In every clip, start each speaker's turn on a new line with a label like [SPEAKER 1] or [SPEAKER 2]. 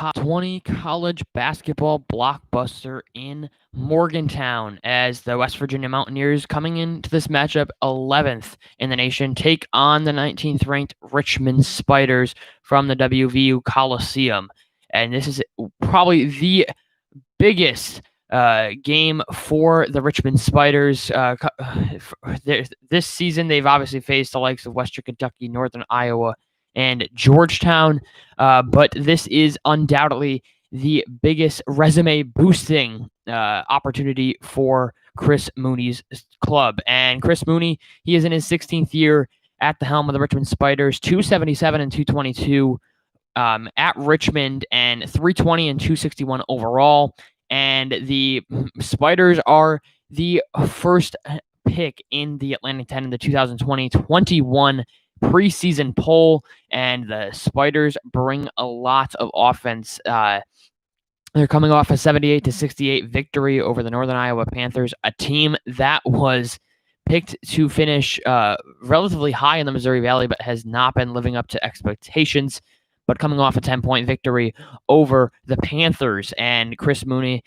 [SPEAKER 1] top 20 college basketball blockbuster in Morgantown as the West Virginia Mountaineers, coming into this matchup 11th in the nation, take on the 19th ranked Richmond Spiders from the WVU Coliseum. And this is probably the biggest game for the Richmond Spiders. This season, they've obviously faced the likes of Western Kentucky, Northern Iowa, and Georgetown, but this is undoubtedly the biggest resume-boosting opportunity for Chris Mooney's club. And Chris Mooney, he is in his 16th year at the helm of the Richmond Spiders, 277 and 222 at Richmond, and 320 and 261 overall. And the Spiders are the first pick in the Atlantic 10 in the 2020-21 preseason poll, and the Spiders bring a lot of offense. They're coming off a 78-68 victory over the Northern Iowa Panthers, a team that was picked to finish relatively high in the Missouri Valley, but has not been living up to expectations. But coming off a 10-point victory over the Panthers, and Chris Mooney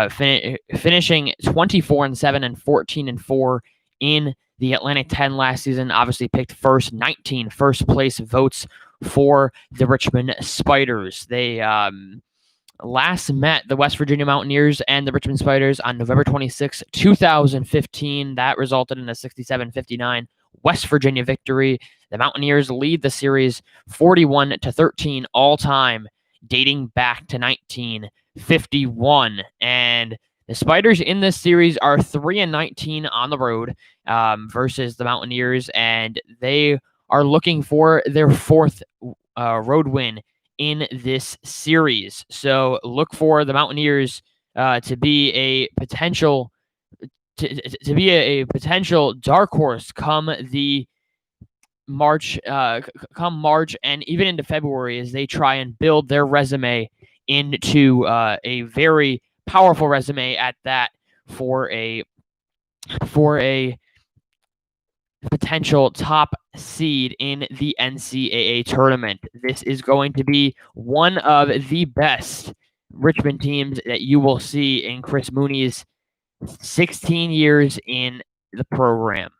[SPEAKER 1] finishing 24-7 and 14-4 in the Atlantic 10 last season, obviously picked first, 19 first-place votes for the Richmond Spiders. They last met the West Virginia Mountaineers and the Richmond Spiders on November 26, 2015. That resulted in a 67-59 West Virginia victory. The Mountaineers lead the series 41-13 all-time, dating back to 1951. And the Spiders in this series are 3-19 on the road versus the Mountaineers, and they are looking for their fourth road win in this series. So look for the Mountaineers to be a potential dark horse come March, and even into February, as they try and build their resume into a very powerful resume at that for a potential top seed in the NCAA tournament. This is going to be one of the best Richmond teams that you will see in Chris Mooney's 16 years in the program.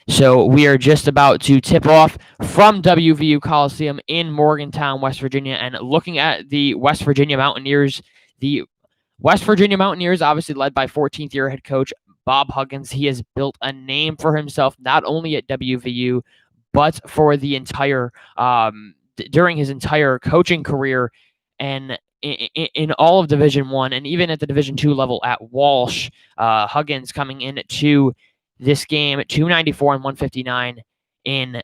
[SPEAKER 1] So we are just about to tip off from WVU Coliseum in Morgantown, West Virginia, and looking at the West Virginia Mountaineers. The West Virginia Mountaineers, obviously led by 14th-year head coach Bob Huggins. He has built a name for himself, not only at WVU, but for the entire during his entire coaching career, and in all of Division I, and even at the Division II level at Walsh. Huggins coming into this game at 294 and 159 in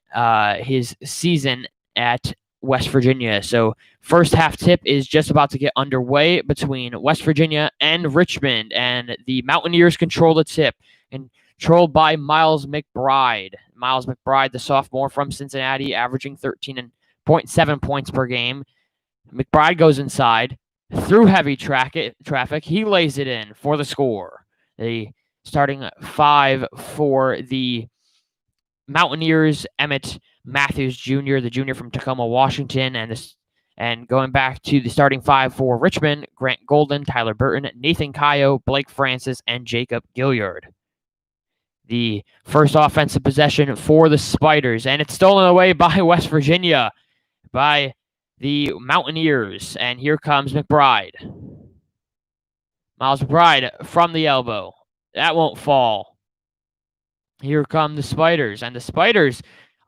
[SPEAKER 1] his season at West Virginia. So first half tip is just about to get underway between West Virginia and Richmond, and the Mountaineers control the tip, controlled by Miles McBride. Miles McBride, the sophomore from Cincinnati, averaging 13.7 points per game. McBride goes inside through heavy traffic. He lays it in for the score. The starting five for the Mountaineers: Emmett Matthews Jr., the junior from Tacoma, Washington, and going back to the starting five for Richmond: Grant Golden, Tyler Burton, Nathan Kayo, Blake Francis, and Jacob Gilliard. The first offensive possession for the Spiders, and it's stolen away by West Virginia, by the Mountaineers, and here comes McBride. Miles McBride from the elbow. That won't fall. Here come the Spiders, and the Spiders,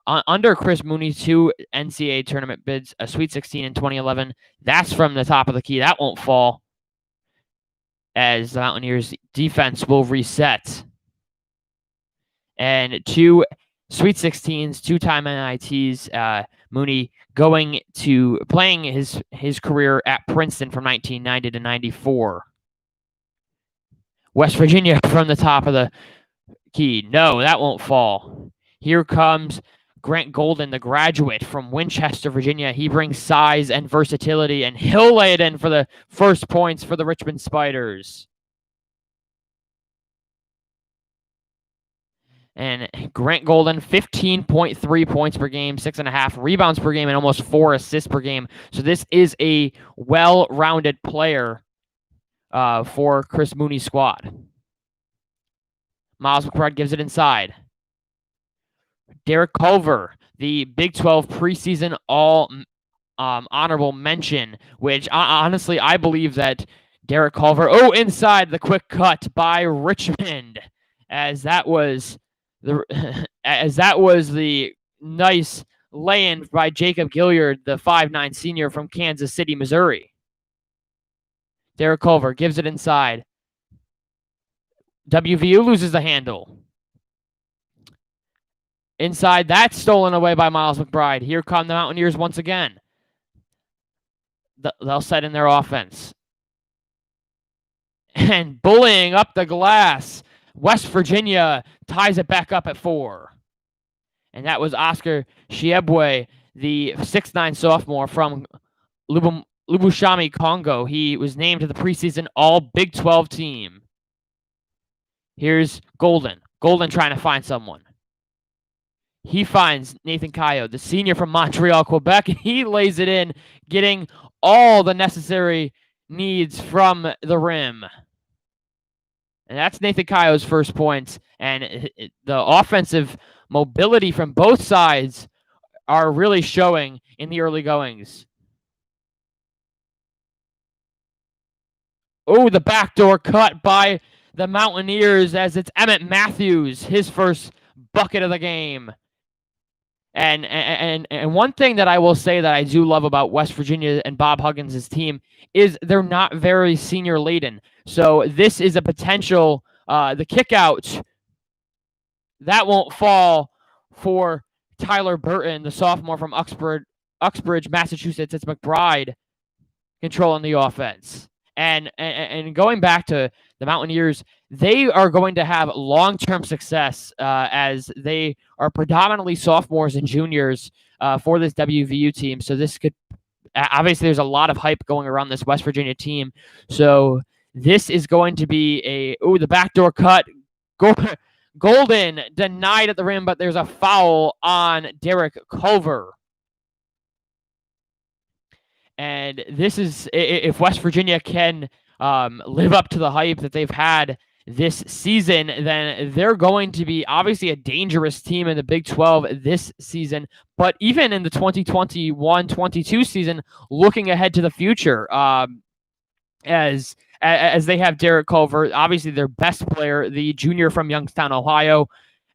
[SPEAKER 1] under Chris Mooney's two NCAA tournament bids, a Sweet 16 in 2011. That's from the top of the key. That won't fall, as the Mountaineers defense will reset. And two Sweet 16s, two-time NITs. Mooney playing his career at Princeton from 1990 to 94. West Virginia from the top of the key. No, that won't fall. Here comes Grant Golden, the graduate from Winchester, Virginia. He brings size and versatility, and he'll lay it in for the first points for the Richmond Spiders. And Grant Golden, 15.3 points per game, 6.5 rebounds per game, and almost 4 assists per game. So this is a well-rounded player for Chris Mooney's squad. Miles McBride gives it inside. Derek Culver, the Big 12 preseason all honorable mention, which honestly, I believe that Derek Culver, inside the quick cut by Richmond, as that was the nice lay-in by Jacob Gilliard, the 5'9" senior from Kansas City, Missouri. Derek Culver gives it inside. WVU loses the handle. Inside, that's stolen away by Miles McBride. Here come the Mountaineers once again. They'll set in their offense. And bullying up the glass, West Virginia ties it back up at 4. And that was Oscar Chiebwe, the 6'9" sophomore from Lubumbashi, Congo. He was named to the preseason All Big 12 team. Here's Golden. Golden trying to find someone. He finds Nathan Cayo, the senior from Montreal, Quebec. He lays it in, getting all the necessary needs from the rim. And that's Nathan Cayo's first points. And the offensive mobility from both sides are really showing in the early goings. The backdoor cut by the Mountaineers as it's Emmett Matthews, his first bucket of the game. And one thing that I will say that I do love about West Virginia and Bob Huggins' team is they're not very senior laden. So this is a potential, the kick out, that won't fall for Tyler Burton, the sophomore from Uxbridge, Massachusetts. It's McBride controlling the offense. And going back to the Mountaineers, they are going to have long-term success as they are predominantly sophomores and juniors for this WVU team. So this could, obviously there's a lot of hype going around this West Virginia team. So this is going to be the backdoor cut. Golden denied at the rim, but there's a foul on Derek Culver. And this is, if West Virginia can live up to the hype that they've had this season, then they're going to be obviously a dangerous team in the Big 12 this season, but even in the 2021-22 season, looking ahead to the future, as they have Derek Culver, obviously their best player, the junior from Youngstown, Ohio,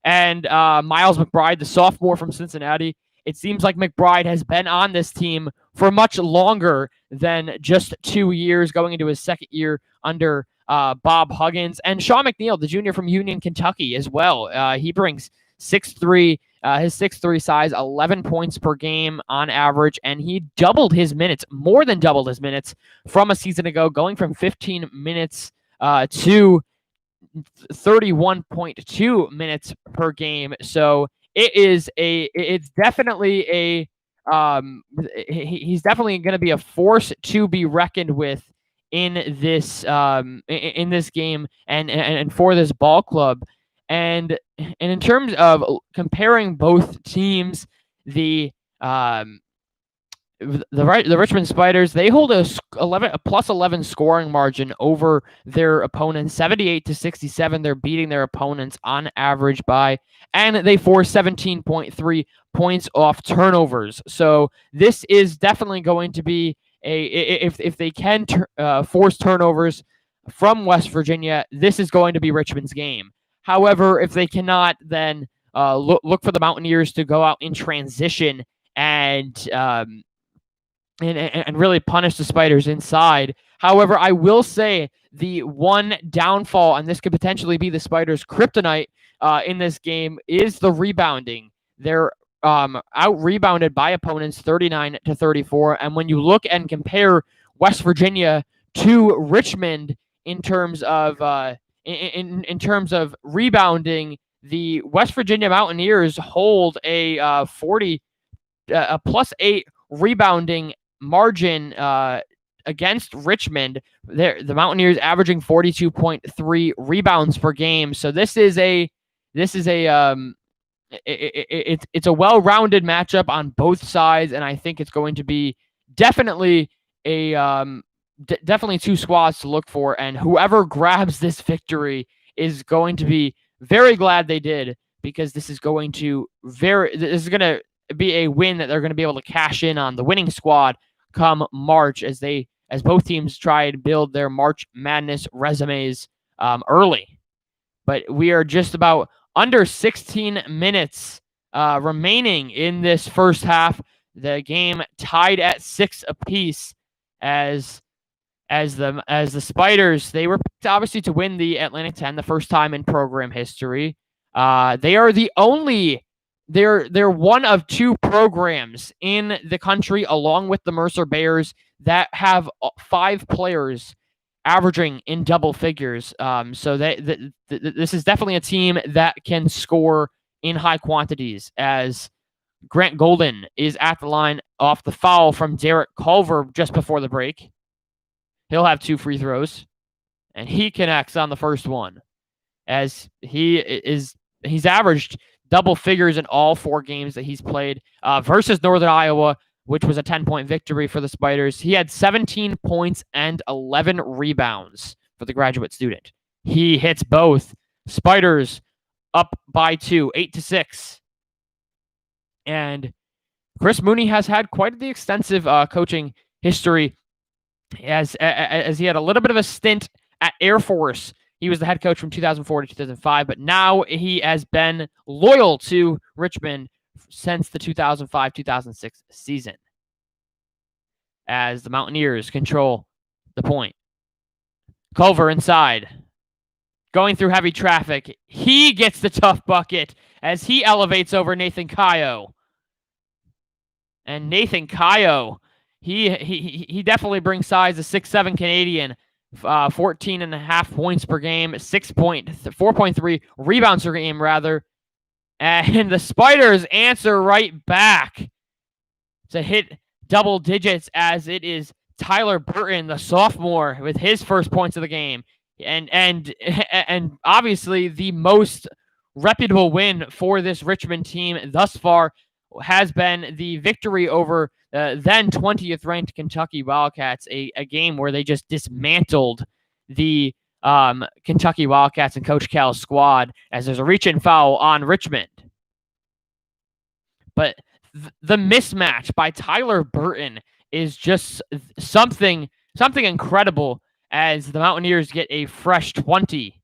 [SPEAKER 1] and Miles McBride, the sophomore from Cincinnati. It seems like McBride has been on this team for much longer than just 2 years, going into his second year under Bob Huggins. And Sean McNeil, the junior from Union, Kentucky, as well. He brings 6'3", his 6'3" size, 11 points per game on average, and he doubled his minutes, more than doubled his minutes from a season ago, going from 15 minutes to 31.2 minutes per game. So it's definitely he's definitely going to be a force to be reckoned with in this game and for this ball club. And in terms of comparing both teams, the Richmond Spiders, they hold a plus 11 scoring margin over their opponents, 78-67. They're beating their opponents on average by, and they force 17.3 points off turnovers. So this is definitely going to be if they can force turnovers from West Virginia, this is going to be Richmond's game. However, if they cannot, then look for the Mountaineers to go out in transition and really punish the Spiders inside. However, I will say the one downfall, and this could potentially be the Spiders' kryptonite in this game, is the rebounding. They're out-rebounded by opponents 39-34, and when you look and compare West Virginia to Richmond in terms of in terms of rebounding, the West Virginia Mountaineers hold a +8 rebounding margin against Richmond. The Mountaineers averaging 42.3 rebounds per game. So this is a this is a it's a well-rounded matchup on both sides, and I think it's going to be definitely a definitely two squads to look for, and whoever grabs this victory is going to be very glad they did, because this is going to be a win that they're going to be able to cash in on the winning squad come March, as both teams try and build their March Madness resumes early. But we are just about under 16 minutes remaining in this first half. The game tied at 6 apiece, as the Spiders, they were picked obviously to win the Atlantic 10 the first time in program history. They are they're one of two programs in the country, along with the Mercer Bears, that have 5 players averaging in double figures. So this is definitely a team that can score in high quantities, as Grant Golden is at the line off the foul from Derek Culver just before the break. He'll have 2 free throws, and he connects on the first one, as he's averaged double figures in all 4 games that he's played versus Northern Iowa, which was a 10-point victory for the Spiders. He had 17 points and 11 rebounds for the graduate student. He hits both. Spiders up by 2, 8-6. And Chris Mooney has had quite the extensive coaching history, as he had a little bit of a stint at Air Force. He was the head coach from 2004 to 2005, but now he has been loyal to Richmond since the 2005-2006 season, as the Mountaineers control the point. Culver inside, going through heavy traffic. He gets the tough bucket as he elevates over Nathan Kayo. And Nathan Kayo, he definitely brings size, a 6'7" Canadian, 14.5 points per game, 4.3 rebounds per game, rather. And the Spiders answer right back to hit double digits, as it is Tyler Burton, the sophomore, with his first points of the game. And obviously the most reputable win for this Richmond team thus far has been the victory over then 20th ranked Kentucky Wildcats, a game where they just dismantled the Kentucky Wildcats and Coach Cal's squad, as there's a reach-in foul on Richmond. But the mismatch by Tyler Burton is just something incredible, as the Mountaineers get a fresh 20.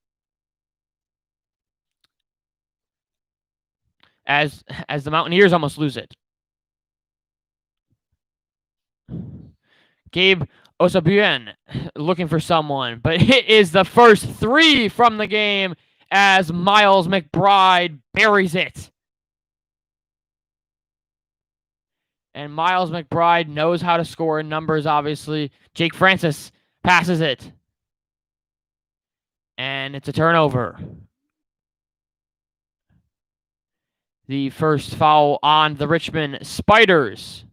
[SPEAKER 1] As the Mountaineers almost lose it. Gabe Osabuyen looking for someone, but it is the first 3 from the game, as Miles McBride buries it. And Miles McBride knows how to score in numbers, obviously. Jake Francis passes it. And it's a turnover. The first foul on the Richmond Spiders,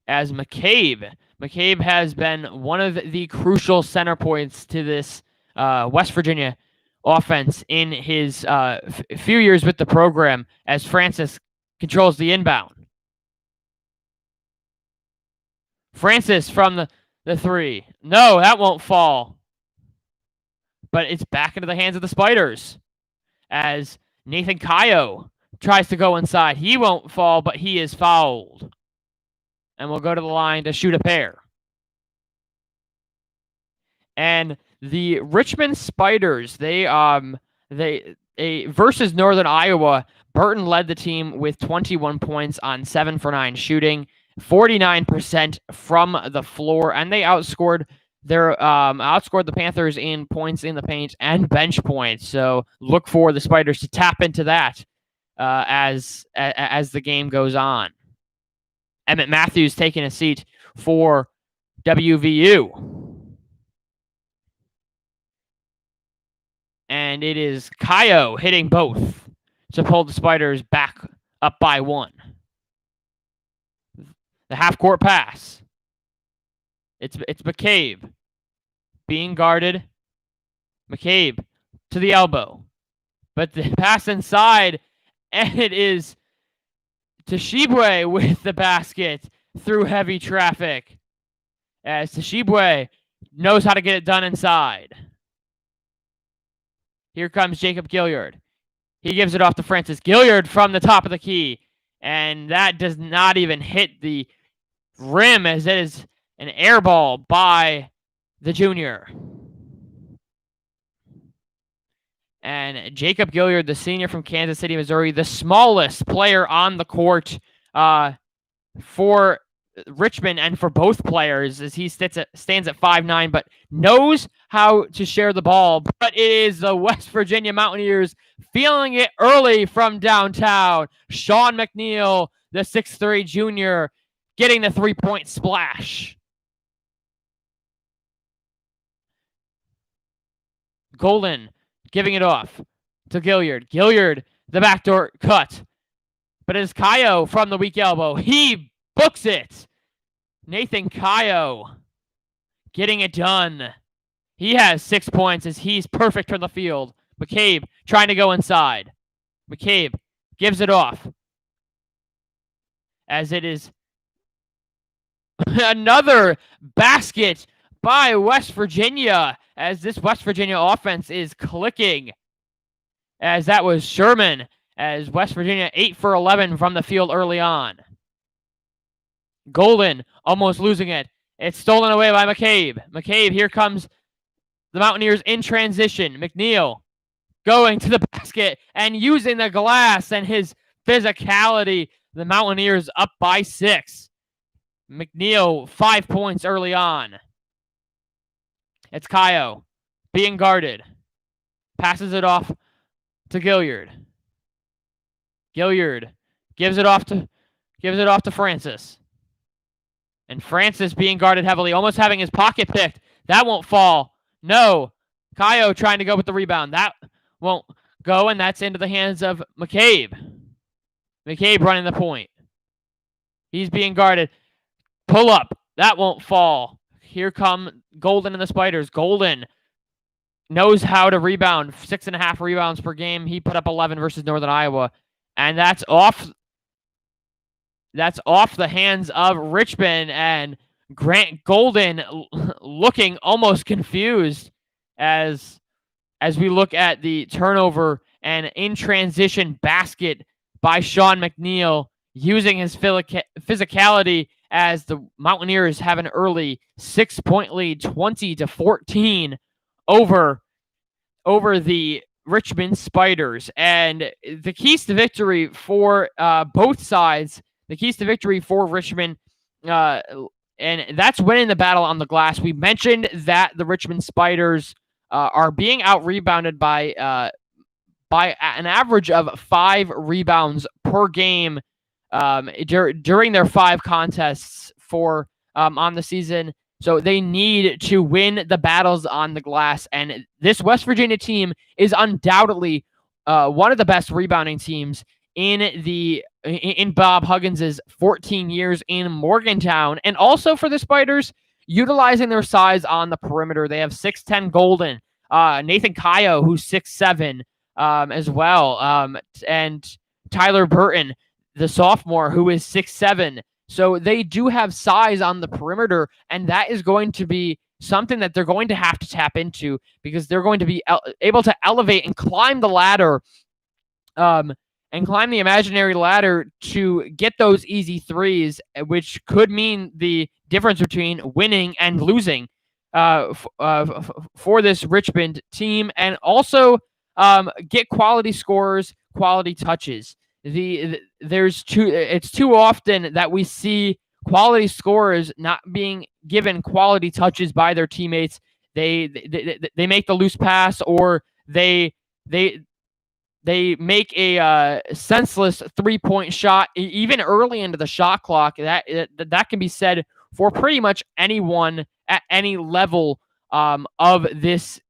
[SPEAKER 1] as McCabe has been one of the crucial center points to this West Virginia offense in his few years with the program, as Francis controls the inbound. Francis from the 3. No, that won't fall. But it's back into the hands of the Spiders, as Nathan Kayo tries to go inside. He won't fall, but he is fouled, and will go to the line to shoot a pair. And the Richmond Spiders, they versus Northern Iowa, Burton led the team with 21 points on 7 for 9 shooting, 49% from the floor, and they outscored the Panthers in points in the paint and bench points. So look for the Spiders to tap into that as the game goes on. Emmett Matthews taking a seat for WVU. And it is Kayo hitting both to pull the Spiders back up by 1. The half-court pass. It's McCabe being guarded McCabe to the elbow. But the pass inside, and it is Toshibwe with the basket through heavy traffic, as Toshibwe knows how to get it done inside. Here comes Jacob Gilliard. He gives it off to Francis Gilliard from the top of the key, and that does not even hit the rim, as it is an air ball by the junior. And Jacob Gilliard, the senior from Kansas City, Missouri, the smallest player on the court for Richmond and for both players, as he stands at 5'9", but knows how to share the ball. But it is the West Virginia Mountaineers feeling it early from downtown. Sean McNeil, the 6'3" junior, getting the three-point splash. Golden giving it off to Gilliard. Gilliard, the backdoor cut. But it's Kayo from the weak elbow. He books it. Nathan Kayo getting it done. He has 6 points as he's perfect from the field. McCabe trying to go inside. McCabe gives it off. As it is another basket by West Virginia, as this West Virginia offense is clicking. As that was Sherman, as West Virginia 8 for 11 from the field early on. Golden almost losing it. It's stolen away by McCabe. McCabe, here comes the Mountaineers in transition. McNeil going to the basket and using the glass and his physicality. The Mountaineers up by 6. McNeil, 5 points early on. It's Kayo being guarded. Passes it off to Gilliard. Gilliard gives it off to Francis. And Francis being guarded heavily, almost having his pocket picked. That won't fall. No. Kayo trying to go with the rebound. That won't go, and that's into the hands of McCabe. McCabe running the point. He's being guarded. Pull up. That won't fall. Here come Golden and the Spiders. Golden knows how to rebound. 6.5 rebounds per game. He put up 11 versus Northern Iowa. And that's off the hands of Richmond, and Grant Golden looking almost confused as we look at the turnover and in transition basket by Sean McNeil, using his physicality, as the Mountaineers have an early 6-point lead, 20-14 over the Richmond Spiders. And the keys to victory for both sides, the keys to victory for Richmond, and that's winning the battle on the glass. We mentioned that the Richmond Spiders are being out-rebounded by an average of 5 rebounds per game during their 5 contests for on the season. So they need to win the battles on the glass. And this West Virginia team is undoubtedly one of the best rebounding teams in Bob Huggins's 14 years in Morgantown. And also for the Spiders, utilizing their size on the perimeter. They have 6'10" Golden, Nathan Kayo, who's 6'7", as well, and Tyler Burton, the sophomore, who is 6'7". So they do have size on the perimeter, and that is going to be something that they're going to have to tap into, because they're going to be able to elevate and climb the ladder, and climb the imaginary ladder to get those easy threes, which could mean the difference between winning and losing for this Richmond team, and also get quality scores, quality touches. It's too often that we see quality scorers not being given quality touches by their teammates. They make the loose pass, or they make a senseless 3-point shot even early into the shot clock. That can be said for pretty much anyone at any level of this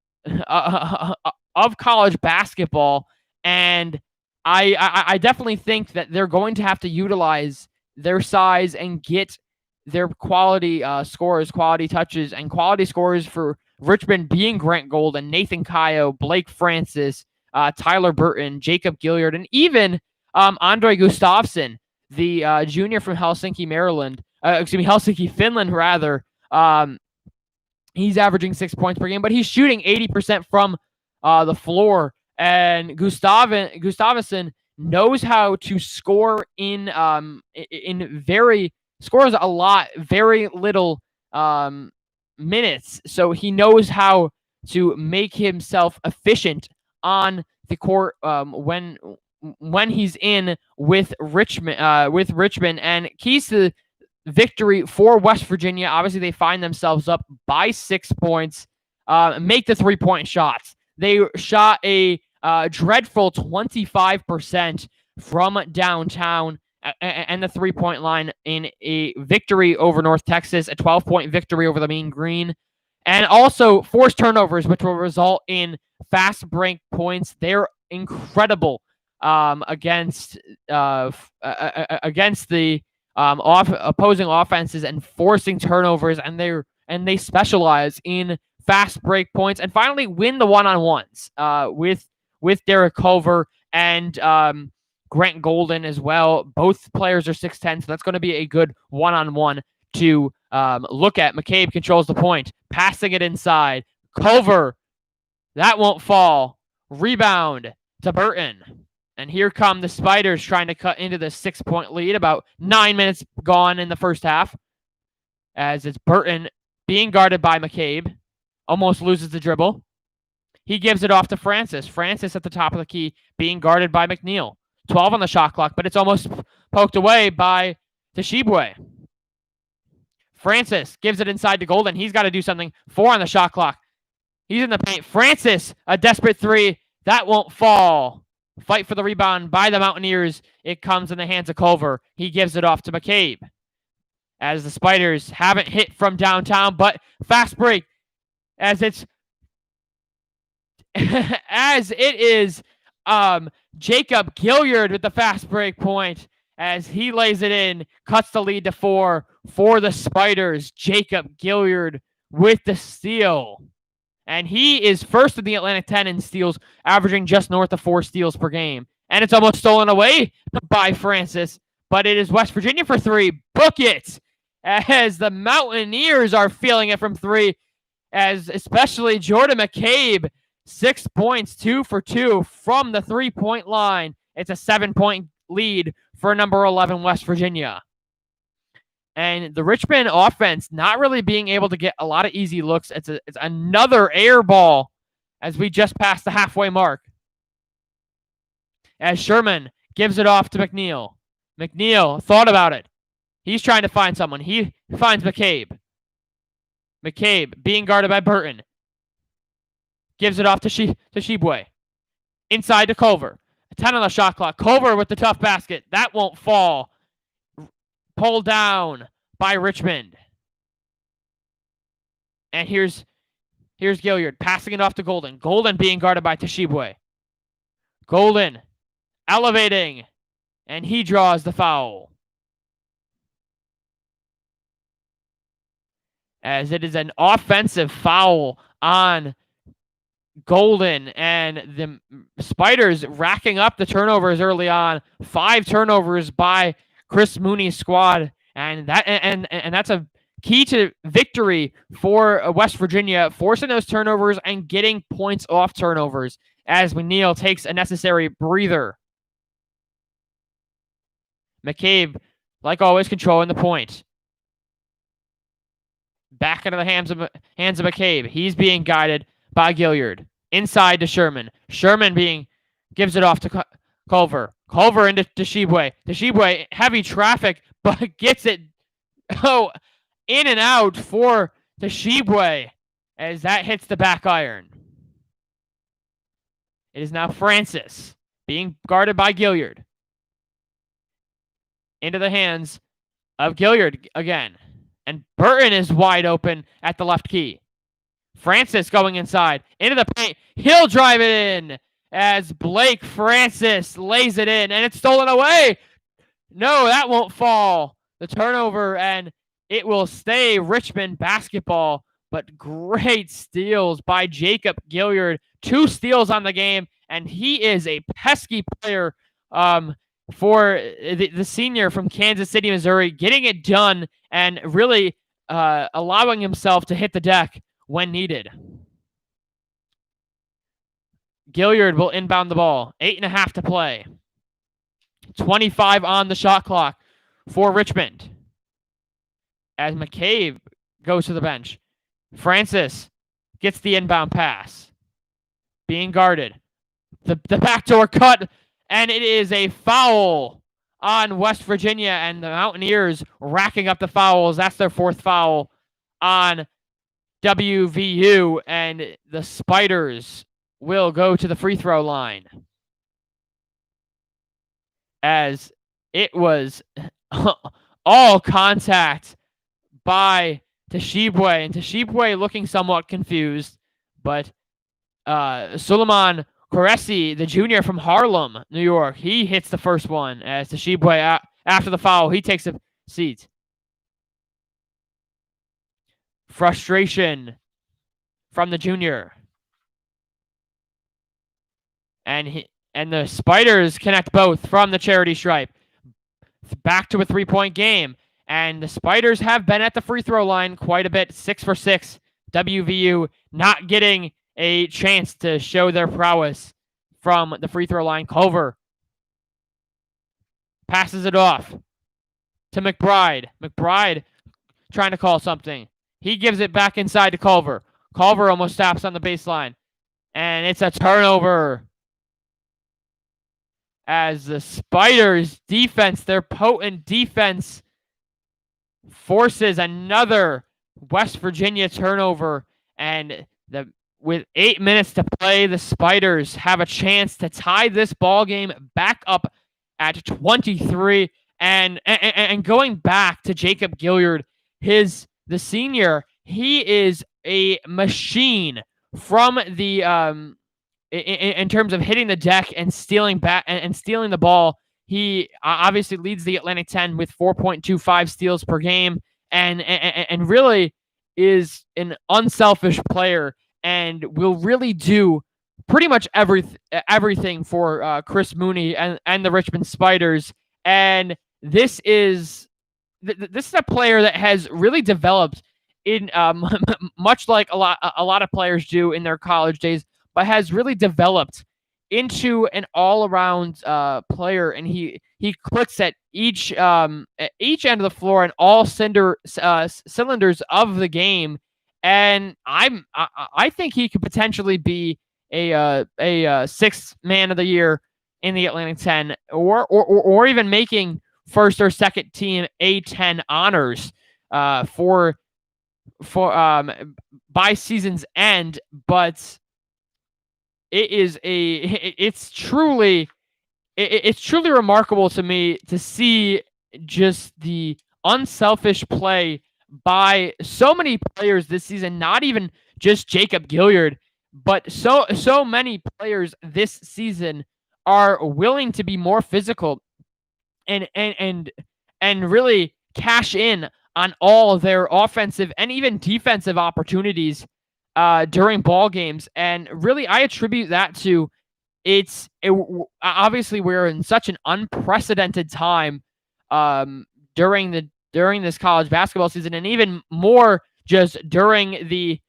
[SPEAKER 1] of college basketball. And I definitely think that they're going to have to utilize their size and get their quality scores, quality touches, and quality scores for Richmond being Grant Golden, Nathan Kayo, Blake Francis, Tyler Burton, Jacob Gilliard, and even Andre Gustafsson, the junior from Helsinki, Helsinki, Finland, rather. He's averaging 6 points per game, but he's shooting 80% from the floor. And Gustafsson knows how to score scores a lot, very little minutes. So he knows how to make himself efficient on the court when he's in with Richmond. And keys to victory for West Virginia. Obviously, they find themselves up by 6 points. Make the 3-point shots. They shot a dreadful 25% from downtown and the 3-point line in a victory over North Texas, a 12-point victory over the Mean Green, and also forced turnovers, which will result in fast break points. They're incredible against the opposing offenses and forcing turnovers, and they specialize in fast break points, and finally win the one-on-ones with Derek Culver and Grant Golden as well. Both players are 6'10", so that's going to be a good one-on-one to look at. McCabe controls the point, passing it inside. Culver, that won't fall. Rebound to Burton. And here come the Spiders trying to cut into the 6-point lead. About 9 minutes gone in the first half. As it's Burton being guarded by McCabe. Almost loses the dribble. He gives it off to Francis. Francis at the top of the key being guarded by McNeil. 12 on the shot clock, but it's almost poked away by Tshiebwe. Francis gives it inside to Golden. He's got to do something. 4 on the shot clock. He's in the paint. Francis, a desperate 3. That won't fall. Fight for the rebound by the Mountaineers. It comes in the hands of Culver. He gives it off to McCabe. As the Spiders haven't hit from downtown, but fast break. As it is Jacob Gilliard with the fast break point. As he lays it in, cuts the lead to 4 for the Spiders. Jacob Gilliard with the steal. And he is first in the Atlantic 10 in steals, averaging just north of 4 steals per game. And it's almost stolen away by Francis, but it is West Virginia for 3. Book it! As the Mountaineers are feeling it from 3, as especially Jordan McCabe, 6 points, 2 for 2 from the 3-point line. It's a 7-point lead for number 11 West Virginia. And the Richmond offense not really being able to get a lot of easy looks. It's another air ball as we just passed the halfway mark. As Sherman gives it off to McNeil. McNeil thought about it. He's trying to find someone. He finds McCabe. McCabe being guarded by Burton. Gives it off to Tshiebwe. Inside to Culver. 10 on the shot clock. Culver with the tough basket. That won't fall. Pulled down by Richmond. And here's Gilliard passing it off to Golden. Golden being guarded by Tshiebwe. Golden elevating. And he draws the foul. As it is an offensive foul on Golden, and the Spiders racking up the turnovers early on. 5 turnovers by Chris Mooney's squad, and that's a key to victory for West Virginia, forcing those turnovers and getting points off turnovers as McNeil takes a necessary breather. McCabe, like always, controlling the point. Back into the hands of McCabe. He's being guided by Gilliard. Inside to Sherman. Sherman gives it off to Culver. Culver into Tshiebwe. Tshiebwe, heavy traffic, but gets it in and out for Tshiebwe as that hits the back iron. It is now Francis being guarded by Gilliard. Into the hands of Gilliard again. And Burton is wide open at the left key. Francis going inside. Into the paint. He'll drive it in as Blake Francis lays it in. And it's stolen away. No, that won't fall. The turnover, and it will stay Richmond basketball. but great steals by Jacob Gilliard. 2 steals on the game, and he is a pesky player for the senior from Kansas City, Missouri, getting it done and really allowing himself to hit the deck when needed. Gilliard will inbound the ball. 8.5 to play. 25 on the shot clock for Richmond. As McCabe goes to the bench. Francis gets the inbound pass. Being guarded. The backdoor cut, and it is a foul on West Virginia, and the Mountaineers racking up the fouls. That's their 4th foul on WVU, and the Spiders will go to the free throw line. As it was all contact by Tashibwe, and Tashibwe looking somewhat confused, but Suleiman Qureshi, the junior from Harlem, New York, he hits the first one as Tashibwe, after the foul, he takes a seat. Frustration from the junior. And the Spiders connect both from the charity stripe. Back to a 3-point game. And the Spiders have been at the free throw line quite a bit. 6 for 6. WVU not getting a chance to show their prowess from the free throw line. Culver passes it off to McBride. McBride trying to call something. He gives it back inside to Culver. Culver almost stops on the baseline. And it's a turnover. As the Spiders' defense, their potent defense, forces another West Virginia turnover. And with 8 minutes to play, the Spiders have a chance to tie this ball game back up at 23. And going back to Jacob Gilliard, the senior, he is a machine from the in terms of hitting the deck and stealing the ball. He obviously leads the Atlantic 10 with 4.25 steals per game, and really is an unselfish player and will really do pretty much everything for Chris Mooney and the Richmond Spiders. And this is a player that has really developed in much like a lot of players do in their college days, but has really developed into an all-around player, and he clicks at each end of the floor and all cylinders of the game. And I think he could potentially be a sixth man of the year in the Atlantic 10, or even making first or second team A10 honors for by season's end. But it's truly remarkable to me to see just the unselfish play by so many players this season. Not even just Jacob Gilliard, but so many players this season are willing to be more physical and really cash in on all their offensive and even defensive opportunities during ball games. And really, I attribute that to obviously we're in such an unprecedented time during this college basketball season, and even more just during the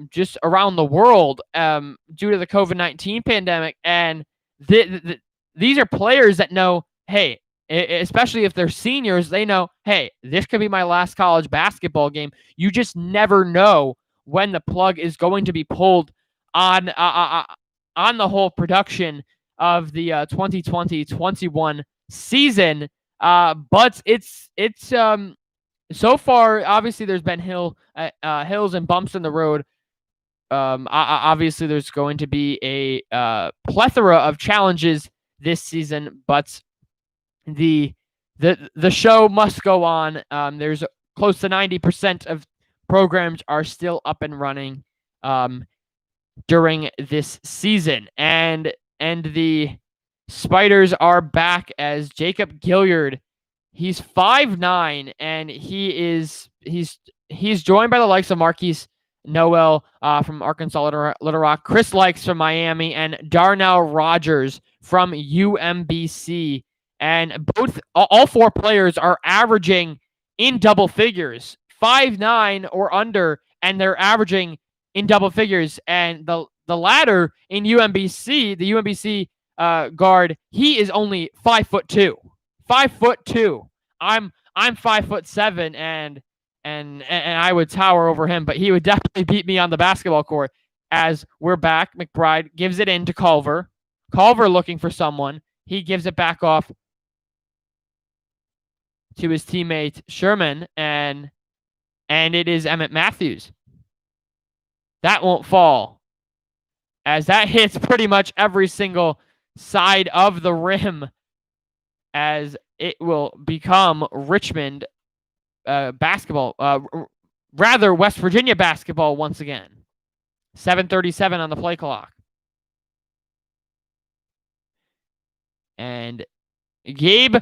[SPEAKER 1] just around the world due to the COVID-19 pandemic. And these are players that know, hey, especially if they're seniors, they know, hey, this could be my last college basketball game. You just never know when the plug is going to be pulled on the whole production of the 2020-21 season. But it's so far, obviously there's been hills and bumps in the road. Obviously there's going to be a plethora of challenges this season, but the show must go on. There's close to 90% of programs are still up and running during this season, and the Spiders are back as Jacob Gilliard. He's 5'9", and he's he's joined by the likes of Marquise Noel from Arkansas Little Rock, Chris Likes from Miami, and Darnell Rogers from UMBC. And all four players are averaging in double figures, 5'9" or under, and they're averaging in double figures. And the latter in UMBC, the UMBC guard, he is only 5'2". 5'2". I'm 5'7", and I would tower over him, but he would definitely beat me on the basketball court. As we're back, McBride gives it in to Culver. Culver looking for someone. He gives it back off to his teammate Sherman, and it is Emmett Matthews. That won't fall, as that hits pretty much every single side of the rim, as it will become Richmond basketball, rather West Virginia basketball once again. 7:37 on the play clock. And Gabe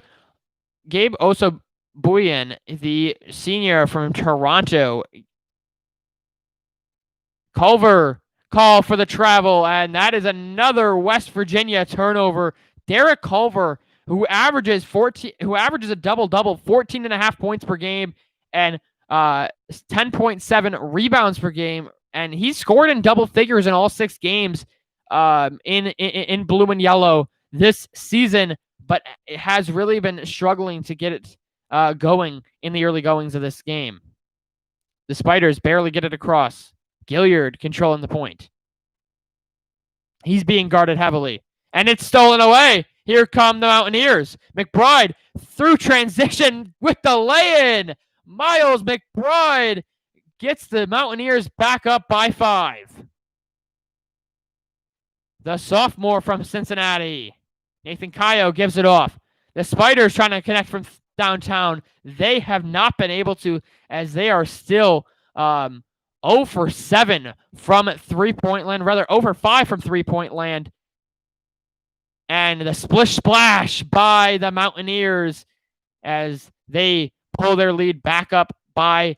[SPEAKER 1] Osobuyen, the senior from Toronto. Culver call for the travel, and that is another West Virginia turnover. Derek Culver, who averages a double-double, 14.5 points per game, and 10.7 rebounds per game, and he scored in double figures in all 6 games in blue and yellow this season, but it has really been struggling to get it going in the early goings of this game. The Spiders barely get it across. Gilliard controlling the point. He's being guarded heavily, and it's stolen away. Here come the Mountaineers. McBride through transition with the lay-in. Miles McBride gets the Mountaineers back up by 5. The sophomore from Cincinnati, Nathan Kayo, gives it off. The Spiders trying to connect from downtown. They have not been able to, as they are still 0 for 7 from three-point land, rather 0 for 5 from three-point land. And the splish splash by the Mountaineers as they pull their lead back up by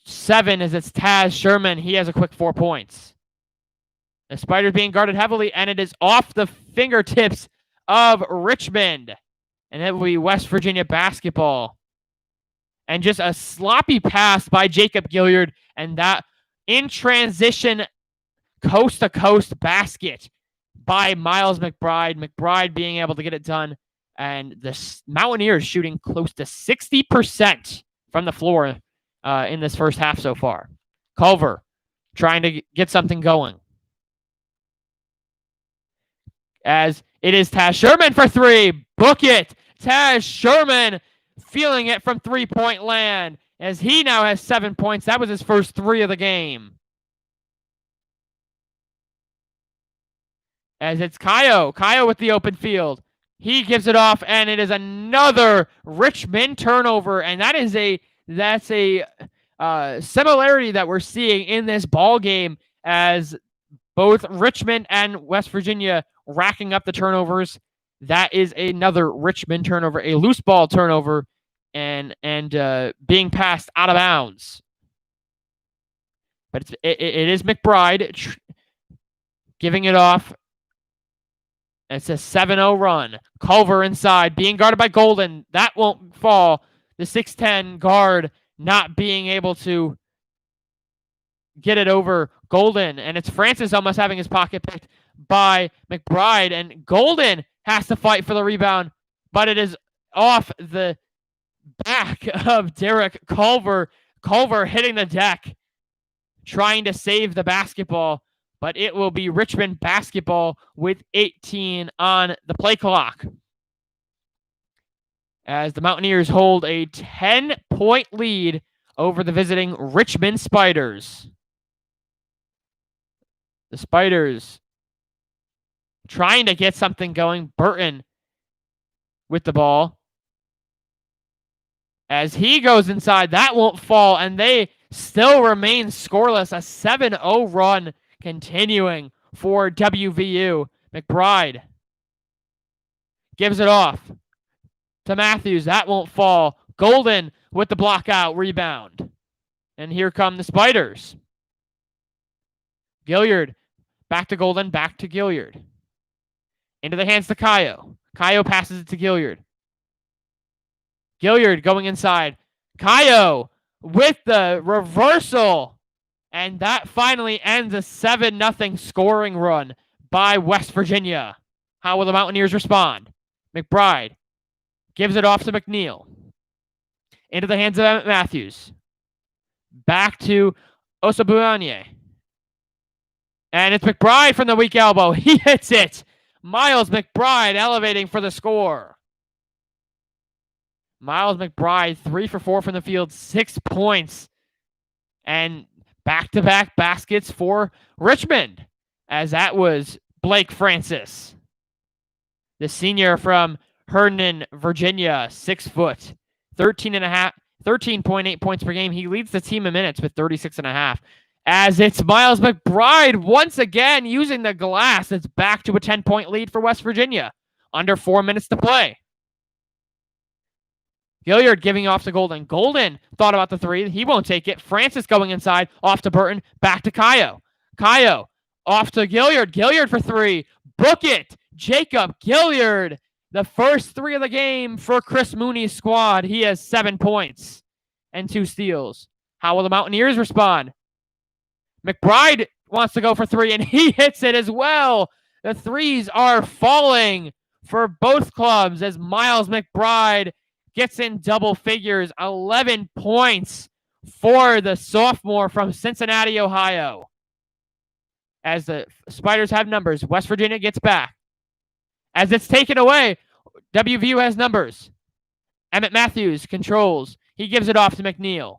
[SPEAKER 1] 7, as it's Taz Sherman. He has a quick 4 points. The Spiders being guarded heavily, and it is off the fingertips of Richmond. And it will be West Virginia basketball. And just a sloppy pass by Jacob Gilliard, and that in transition coast-to-coast basket by Miles McBride. McBride being able to get it done, and the Mountaineers shooting close to 60% from the floor in this first half so far. Culver trying to get something going, as it is Taz Sherman for 3. Book it. Taz Sherman feeling it from three-point land, as he now has 7 points. That was his first 3 of the game. As it's Kayo with the open field. He gives it off, and it is another Richmond turnover, and that's a similarity that we're seeing in this ball game, as both Richmond and West Virginia racking up the turnovers. That is another Richmond turnover, a loose ball turnover, and being passed out of bounds. But it is McBride giving it off. It's a 7-0 run. Culver inside, being guarded by Golden. That won't fall. The 6'10 guard not being able to get it over Golden. And it's Francis almost having his pocket picked by McBride. And Golden has to fight for the rebound, but it is off the back of Derek Culver. Culver hitting the deck, trying to save the basketball. But it will be Richmond basketball with 18 on the play clock, as the Mountaineers hold a 10-point lead over the visiting Richmond Spiders. The Spiders trying to get something going. Burton with the ball, as he goes inside. That won't fall, and they still remain scoreless. A 7-0 run continuing for WVU. McBride gives it off to Matthews. That won't fall. Golden with the block out rebound. And here come the Spiders. Gilliard, back to Golden, back to Gilliard. Into the hands to Kayo. Kayo passes it to Gilliard. Gilliard going inside. Kayo with the reversal. And that finally ends a 7-0 scoring run by West Virginia. How will the Mountaineers respond? McBride gives it off to McNeil. Into the hands of Emmett Matthews. Back to Osabuanye. And it's McBride from the weak elbow. He hits it. Miles McBride elevating for the score. Miles McBride, 3 for 4 from the field, 6 points. And back-to-back baskets for Richmond, as that was Blake Francis, the senior from Herndon, Virginia, 6 foot, 13.8 points per game. He leads the team in minutes with 36.5. As it's Miles McBride once again using the glass. It's back to a 10-point lead for West Virginia. Under 4 minutes to play. Gilliard giving off to Golden. Golden thought about the three. He won't take it. Francis going inside. Off to Burton. Back to Kayo. Kayo off to Gilliard. Gilliard for three. Book it. Jacob Gilliard. The first three of the game for Chris Mooney's squad. He has 7 points and 2 steals. How will the Mountaineers respond? McBride wants to go for three, and he hits it as well. The threes are falling for both clubs as Miles McBride gets in double figures. 11 points for the sophomore from Cincinnati, Ohio. As the Spiders have numbers, West Virginia gets back. As it's taken away, WVU has numbers. Emmett Matthews controls. He gives it off to McNeil.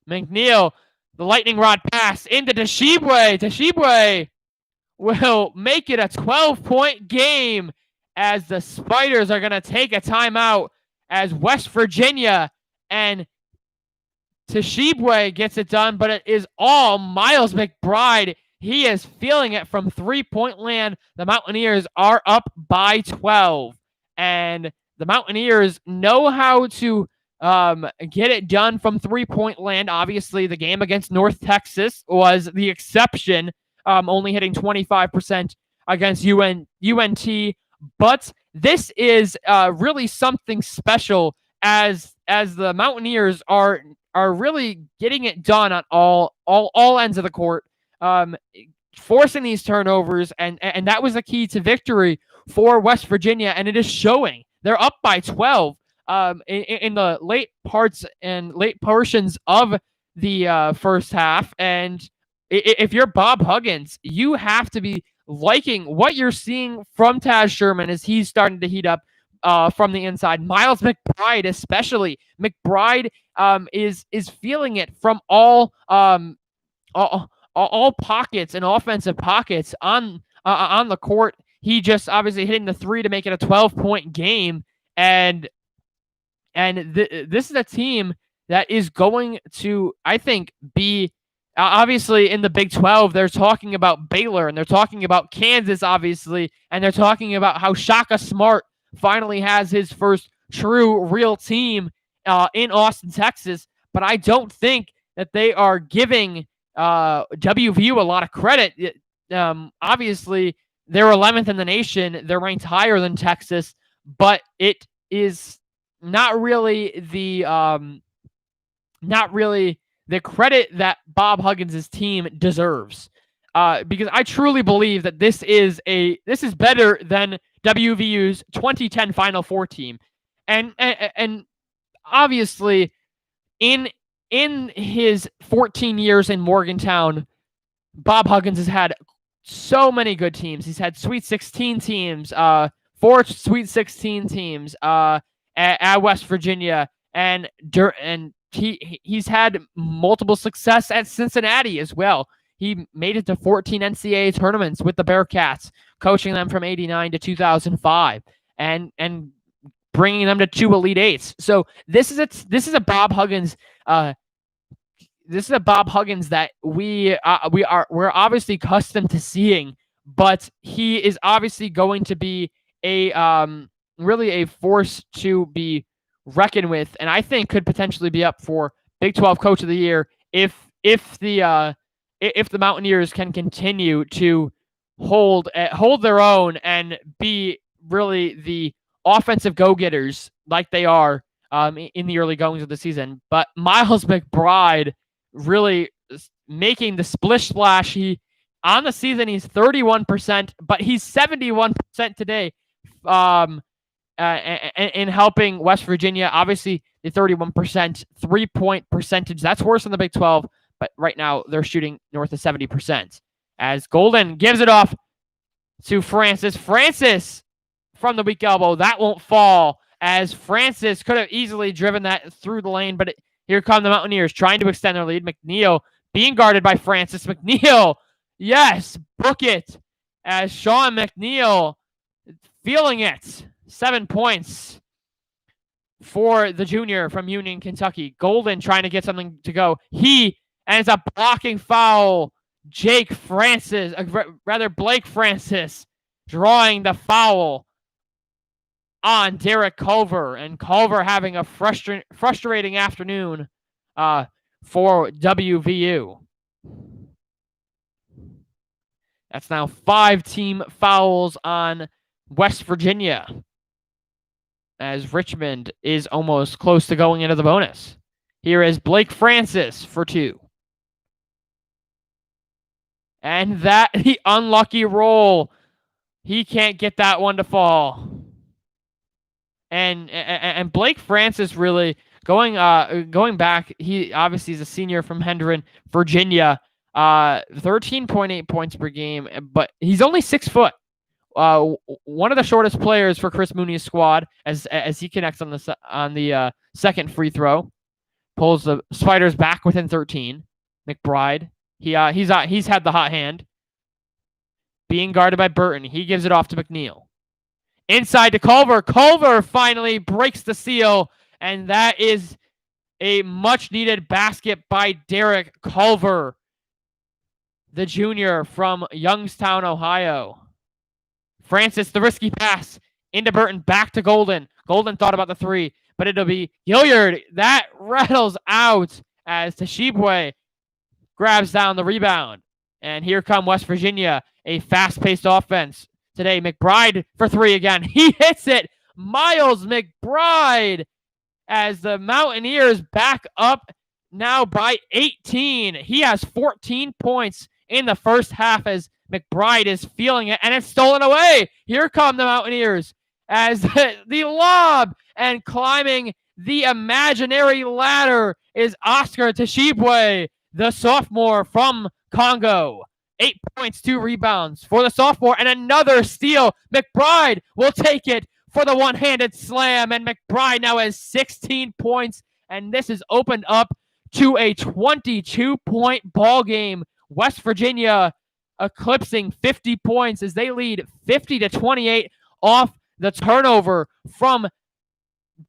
[SPEAKER 1] McNeil, the lightning rod pass into Tashibwe. Tashibwe will make it a 12-point game as the Spiders are going to take a timeout as West Virginia and Tashibwe gets it done, but it is all Miles McBride. He is feeling it from three-point land. The Mountaineers are up by 12, and the Mountaineers know how to get it done from three-point land. Obviously, the game against North Texas was the exception, only hitting 25% against UNT. But this is really something special as the Mountaineers are really getting it done on all ends of the court, forcing these turnovers, and that was the key to victory for West Virginia, and it is showing. They're up by 12 in the late parts and late portions of the first half, and if you're Bob Huggins, you have to be liking what you're seeing from Taz Sherman as he's starting to heat up from the inside. Miles McBride especially. McBride is feeling it from all pockets and offensive pockets on the court. He just obviously hitting the three to make it a 12-point game, and this is a team that is going to, I think, be obviously in the Big 12. They're talking about Baylor, and they're talking about Kansas, obviously, and they're talking about how Shaka Smart finally has his first true, real team in Austin, Texas. But I don't think that they are giving WVU a lot of credit. Obviously, they're 11th in the nation. They're ranked higher than Texas, but it is not really the credit that Bob Huggins' team deserves. Because I truly believe that this is better than WVU's 2010 Final Four team. And obviously in his 14 years in Morgantown, Bob Huggins has had so many good teams. He's had Sweet 16 teams, 4 Sweet 16 teams at West Virginia, and he's had multiple success at Cincinnati as well. He made it to 14 NCAA tournaments with the Bearcats, coaching them from 89 to 2005, and bringing them to 2 Elite Eights. So this is a Bob Huggins. This is a Bob Huggins that we're obviously accustomed to seeing, but he is obviously going to be really a force to be reckoned with, and I think could potentially be up for Big 12 Coach of the Year if the Mountaineers can continue to hold their own and be really the offensive go-getters like they are in the early goings of the season. But Miles McBride really making the splish splash. On the season, he's 31%, but he's 71% today in helping West Virginia. Obviously, the 31% three-point percentage, that's worse than the Big 12, but right now they're shooting north of 70%. As Golden gives it off to Francis. Francis from the weak elbow. That won't fall, as Francis could have easily driven that through the lane, but here come the Mountaineers trying to extend their lead. McNeil being guarded by Francis. McNeil, yes, book it, as Sean McNeil feeling it. 7 points for the junior from Union, Kentucky. Golden trying to get something to go. He ends up blocking foul. Blake Francis drawing the foul on Derek Culver, and Culver having a frustrating afternoon for WVU. That's now 5 team fouls on West Virginia, as Richmond is almost close to going into the bonus. Here is Blake Francis for 2. And that, the unlucky roll. He can't get that one to fall. And Blake Francis really going back, he obviously is a senior from Hendron, Virginia. 13.8 points per game, but he's only 6 foot. One of the shortest players for Chris Mooney's squad, as he connects on the second free throw, pulls the Spiders back within 13. McBride, he's had the hot hand, being guarded by Burton. He gives it off to McNeil. Inside to Culver. Culver finally breaks the seal, and that is a much-needed basket by Derek Culver, the junior from Youngstown, Ohio. Francis, the risky pass into Burton, back to Golden. Golden thought about the 3, but it'll be Hilliard. That rattles out as Tashibwe grabs down the rebound. And here come West Virginia, a fast-paced offense. Today, McBride for 3 again. He hits it. Miles McBride, as the Mountaineers back up now by 18. He has 14 points in the first half, as McBride is feeling it, and it's stolen away. Here come the Mountaineers as the lob, and climbing the imaginary ladder is Oscar Tashibwe, the sophomore from Congo. 8 points, 2 rebounds for the sophomore, and another steal. McBride will take it for the one-handed slam, and McBride now has 16 points, and this is opened up to a 22-point ball game. West Virginia eclipsing 50 points as they lead 50-28 off the turnover from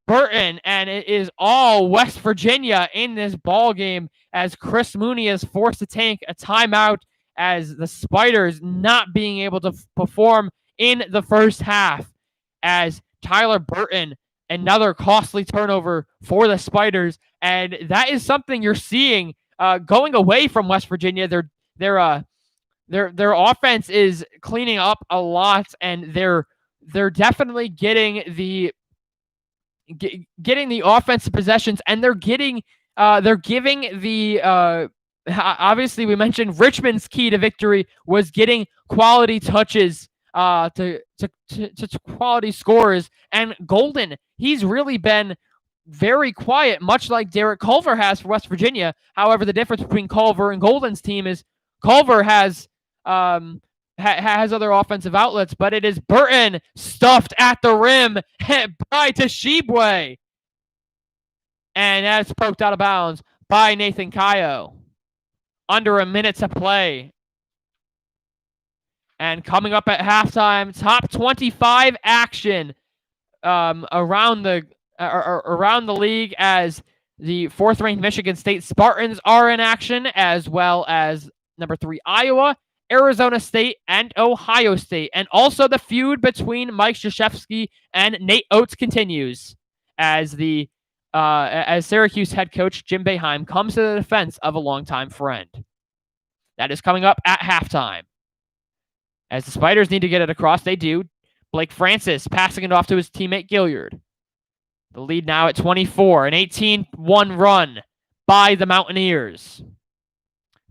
[SPEAKER 1] Burton, and it is all West Virginia in this ball game as Chris Mooney is forced to take a timeout, as the Spiders not being able to perform in the first half, as Tyler Burton, another costly turnover for the Spiders, and that is something you're seeing going away from West Virginia. Their offense is cleaning up a lot, and they're definitely getting the offensive possessions, and they're giving the obviously we mentioned Richmond's key to victory was getting quality touches to quality scores, and Golden, he's really been very quiet, much like Derek Culver has for West Virginia. However, the difference between Culver and Golden's team is Culver has other offensive outlets, but it is Burton stuffed at the rim by Tashibwe, and that's poked out of bounds by Nathan Kayo. Under a minute to play. And coming up at halftime, top 25 action around the league, as the 4th-ranked Michigan State Spartans are in action, as well as number 3 Iowa, Arizona State, and Ohio State. And also the feud between Mike Krzyzewski and Nate Oates continues, as the as Syracuse head coach Jim Boeheim comes to the defense of a longtime friend. That is coming up at halftime. As the Spiders need to get it across, they do. Blake Francis passing it off to his teammate Gilliard. The lead now at 24, an 18-1 run by the Mountaineers.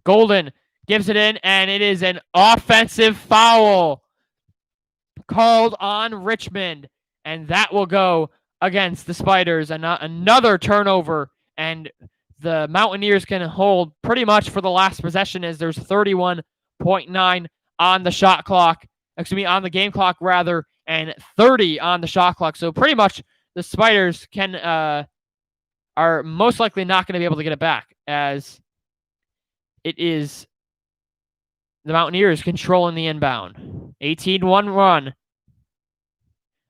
[SPEAKER 1] Golden gives it in, and it is an offensive foul called on Richmond, and that will go against the Spiders. Another turnover, and the Mountaineers can hold pretty much for the last possession as there's 31.9 on the shot clock. On the game clock rather, and 30 on the shot clock. So pretty much the Spiders are most likely not going to be able to get it back, as it is the Mountaineers controlling the inbound. 18-1 run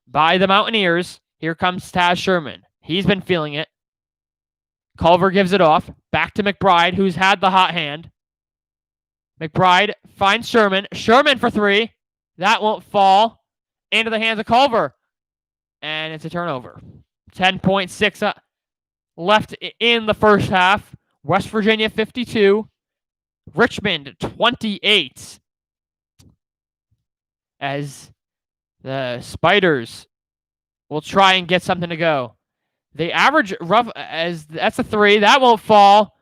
[SPEAKER 1] by the Mountaineers. Here comes Taz Sherman. He's been feeling it. Culver gives it off. Back to McBride, who's had the hot hand. McBride finds Sherman. Sherman for three. That won't fall into the hands of Culver. And it's a turnover. 10.6 left in the first half. West Virginia 52. Richmond 28. As the Spiders will try and get something to go. They average rough as that's a three. That won't fall.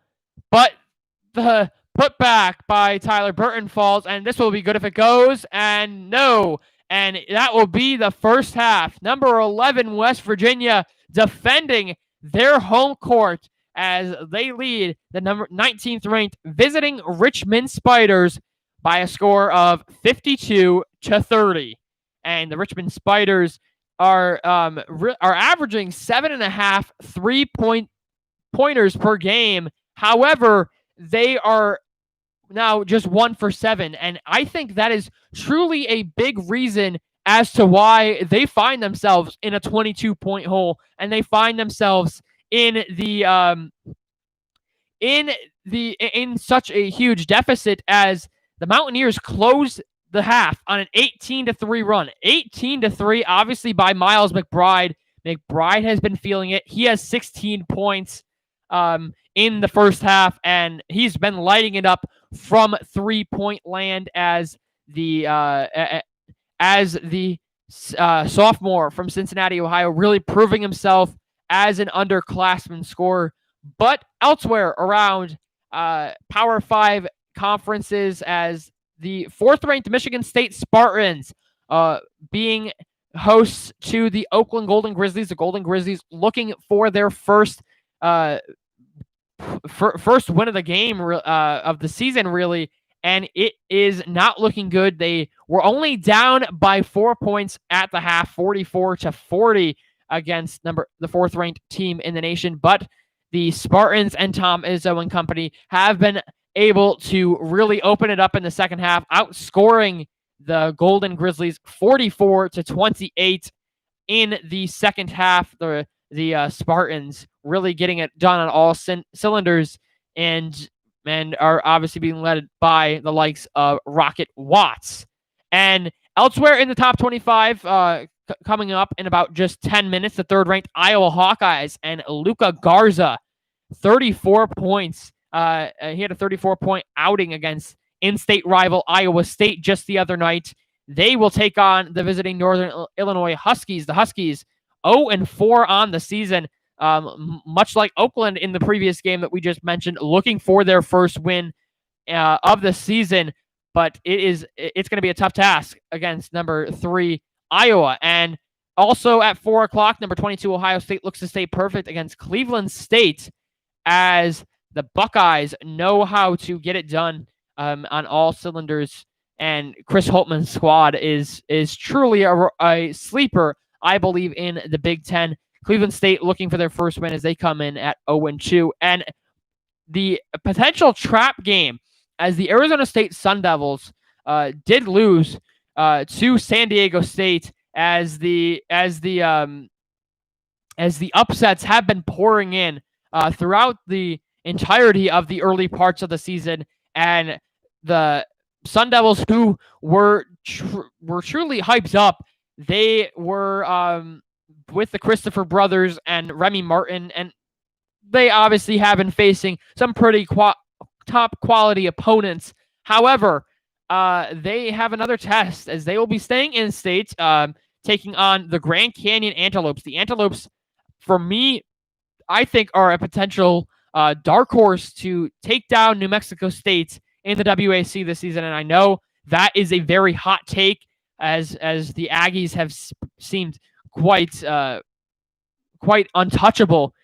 [SPEAKER 1] But the putback by Tyler Burton falls, and this will be good if it goes. And no. And that will be the first half. Number 11, West Virginia, defending their home court as they lead the number 19th ranked visiting Richmond Spiders by a score of 52-30. And the Richmond Spiders are averaging 7.5 3-point pointers per game. However, they are now just 1 for 7. And I think that is truly a big reason as to why they find themselves in a 22-point hole, and they find themselves in such a huge deficit as the Mountaineers close the half on an 18-3 run. 18-3, obviously by Miles McBride. McBride has been feeling it. He has 16 points in the first half, and he's been lighting it up from 3-point land as the sophomore from Cincinnati, Ohio, really proving himself as an underclassman scorer. But elsewhere around Power 5 conferences, as the 4th-ranked Michigan State Spartans being hosts to the Oakland Golden Grizzlies. The Golden Grizzlies looking for their first win of the game of the season, really, and it is not looking good. They were only down by 4 points at the half, 44-40 against the 4th-ranked team in the nation. But the Spartans and Tom Izzo and company have been able to really open it up in the second half, outscoring the Golden Grizzlies 44-28 in the second half. The Spartans really getting it done on all cylinders and are obviously being led by the likes of Rocket Watts. And elsewhere in the top 25, coming up in about just 10 minutes, the 3rd-ranked Iowa Hawkeyes and Luka Garza, 34 points. He had a 34-point outing against in-state rival Iowa State just the other night. They will take on the visiting Northern Illinois Huskies. The Huskies 0-4 on the season, much like Oakland in the previous game that we just mentioned, looking for their first win of the season. But it's going to be a tough task against number 3 Iowa. And also at 4 o'clock, number 22 Ohio State looks to stay perfect against Cleveland State, as the Buckeyes know how to get it done on all cylinders. And Chris Holtman's squad is truly a sleeper, I believe, in the Big Ten. Cleveland State looking for their first win as they come in at 0-2. And the potential trap game, as the Arizona State Sun Devils did lose to San Diego State, as the upsets have been pouring in throughout the entirety of the early parts of the season, and the Sun Devils, who were truly hyped up, they were with the Christopher brothers and Remy Martin, and they obviously have been facing some pretty top quality opponents. However, they have another test as they will be staying in state, taking on the Grand Canyon Antelopes. The Antelopes, for me, I think are a potential dark horse to take down New Mexico State in the WAC this season. And I know that is a very hot take, as the Aggies have seemed quite quite untouchable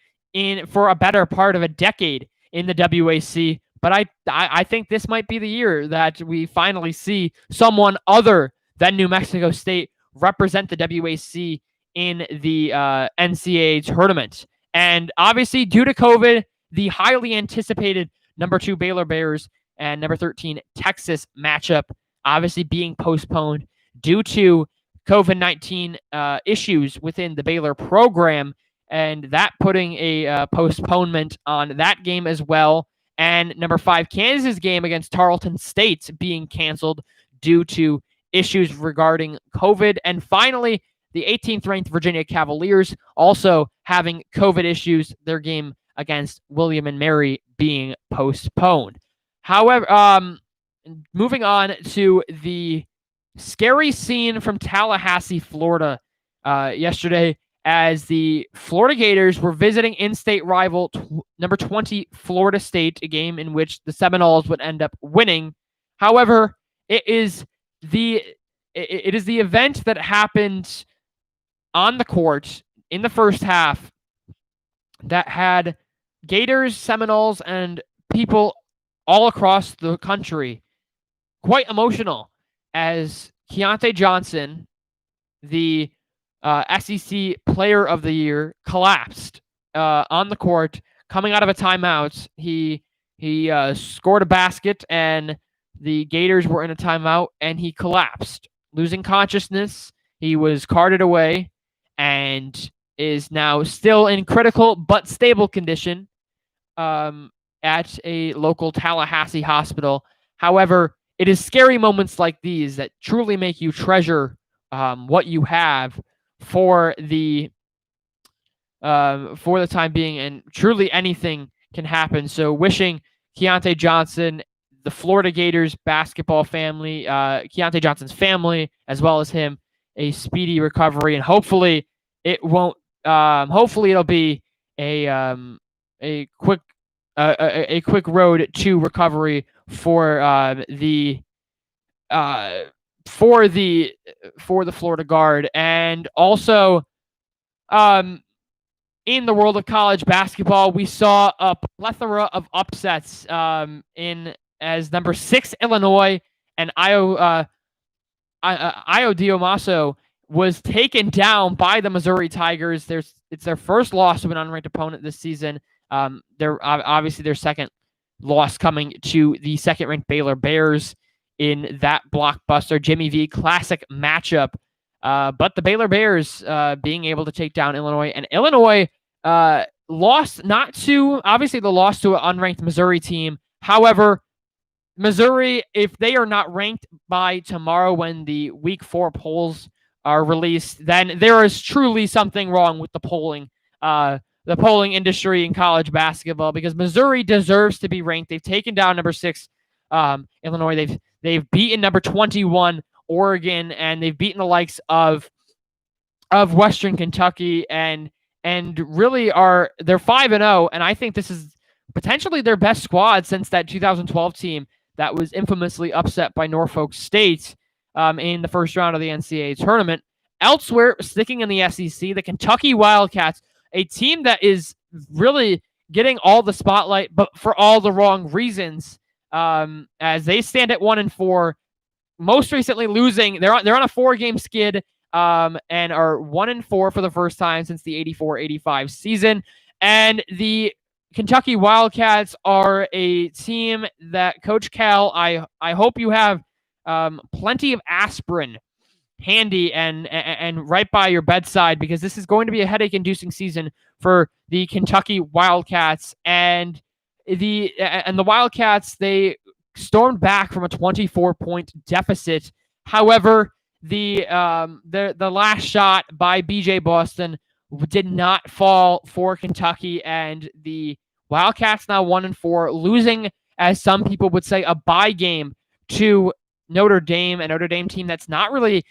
[SPEAKER 1] for a better part of a decade in the WAC. But I think this might be the year that we finally see someone other than New Mexico State represent the WAC in the NCAA tournament. And obviously, due to COVID, the highly anticipated number 2 Baylor Bears and number 13 Texas matchup obviously being postponed due to COVID-19 issues within the Baylor program, and that putting a postponement on that game as well. And number 5 Kansas game against Tarleton State being canceled due to issues regarding COVID. And finally, the 18th ranked Virginia Cavaliers also having COVID issues, their game against William and Mary being postponed. However, moving on to the scary scene from Tallahassee, Florida, yesterday, as the Florida Gators were visiting in-state rival number 20 Florida State, a game in which the Seminoles would end up winning. However, it is the event that happened on the court in the first half that had Gators, Seminoles, and people all across the country quite emotional, as Keontae Johnson, the SEC Player of the Year, collapsed on the court coming out of a timeout. He scored a basket, and the Gators were in a timeout, and he collapsed, losing consciousness. He was carted away and is now still in critical but stable condition at a local Tallahassee hospital. However, it is scary moments like these that truly make you treasure what you have for the time being, and truly anything can happen. So wishing Keontae Johnson, the Florida Gators basketball family, Keontae Johnson's family, as well as him, a speedy recovery, and hopefully it won't. Hopefully it'll be a quick road to recovery for the Florida Guard. And also, in the world of college basketball, we saw a plethora of upsets as number 6 Illinois and Io Diomaso was taken down by the Missouri Tigers. It's their first loss to an unranked opponent this season. They're obviously their second loss coming to the second-ranked Baylor Bears in that blockbuster Jimmy V Classic matchup. But the Baylor Bears being able to take down Illinois, and Illinois lost obviously the loss to an unranked Missouri team. However, Missouri, if they are not ranked by tomorrow when the Week 4 polls are released, then there is truly something wrong with the polling industry in college basketball, because Missouri deserves to be ranked. They've taken down number 6 Illinois. They've beaten number 21 Oregon, and they've beaten the likes of Western Kentucky, and really they're 5-0, and I think this is potentially their best squad since that 2012 team that was infamously upset by Norfolk State in the first round of the NCAA tournament. Elsewhere, sticking in the SEC, the Kentucky Wildcats, a team that is really getting all the spotlight, but for all the wrong reasons, as they stand at 1-4. Most recently losing, they're on a 4-game skid, and are 1-4 for the first time since the 84-85 season. And the Kentucky Wildcats are a team that Coach Cal, I hope you have plenty of aspirin handy and right by your bedside, because this is going to be a headache-inducing season for the Kentucky Wildcats. And the Wildcats, they stormed back from a 24-point deficit. However, the last shot by BJ Boston did not fall for Kentucky, and the Wildcats now 1-4, losing, as some people would say, a bye game to Notre Dame, a Notre Dame team that's not really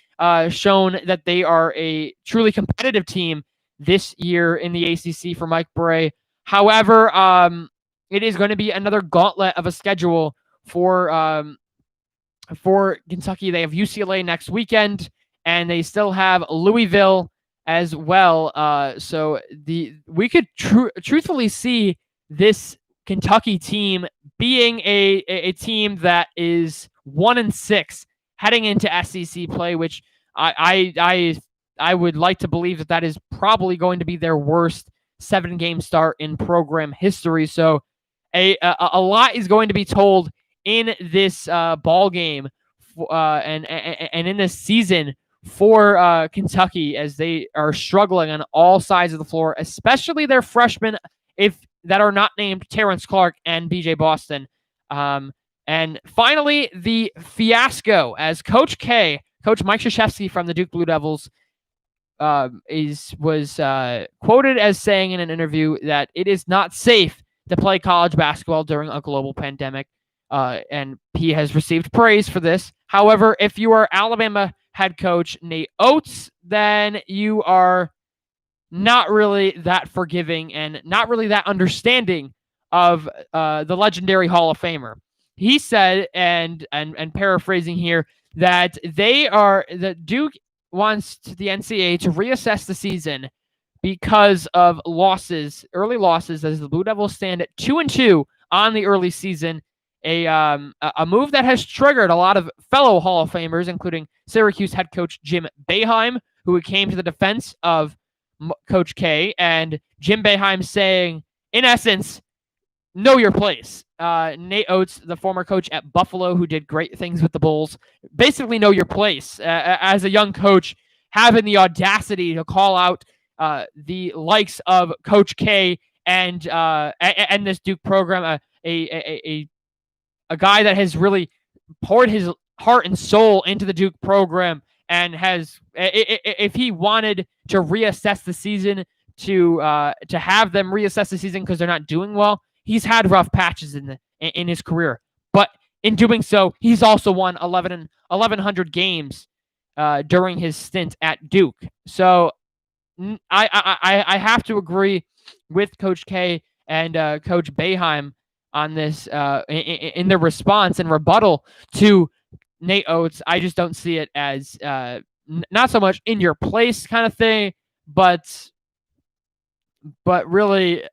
[SPEAKER 1] shown that they are a truly competitive team this year in the ACC for Mike Brey. However, it is going to be another gauntlet of a schedule for Kentucky. They have UCLA next weekend, and they still have Louisville as well. So we could truthfully see this Kentucky team being a team that is 1-6 heading into SEC play, which I would like to believe that is probably going to be their worst 7-game start in program history. So a lot is going to be told in this ball game and in this season for Kentucky, as they are struggling on all sides of the floor, especially their freshmen that are not named Terrence Clark and BJ Boston. And finally, the fiasco, as Coach Mike Krzyzewski from the Duke Blue Devils was quoted as saying in an interview that it is not safe to play college basketball during a global pandemic. And he has received praise for this. However, if you are Alabama head coach Nate Oates, then you are not really that forgiving and not really that understanding of the legendary Hall of Famer. He said, and paraphrasing here, that Duke wants the NCAA to reassess the season because of early losses, as the Blue Devils stand at 2-2 on the early season. A move that has triggered a lot of fellow Hall of Famers, including Syracuse head coach Jim Boeheim, who came to the defense of Coach K, and Jim Boeheim saying, in essence, know your place. Nate Oates, the former coach at Buffalo, who did great things with the Bulls, basically know your place. As a young coach, having the audacity to call out the likes of Coach K and this Duke program, a guy that has really poured his heart and soul into the Duke program, and has, if he wanted to reassess the season, to have them reassess the season because they're not doing well, he's had rough patches in his career. But in doing so, he's also won 1,100 games during his stint at Duke. So I have to agree with Coach K and Coach Boeheim on this in their response and rebuttal to Nate Oates. I just don't see it as not so much in your place kind of thing, but really,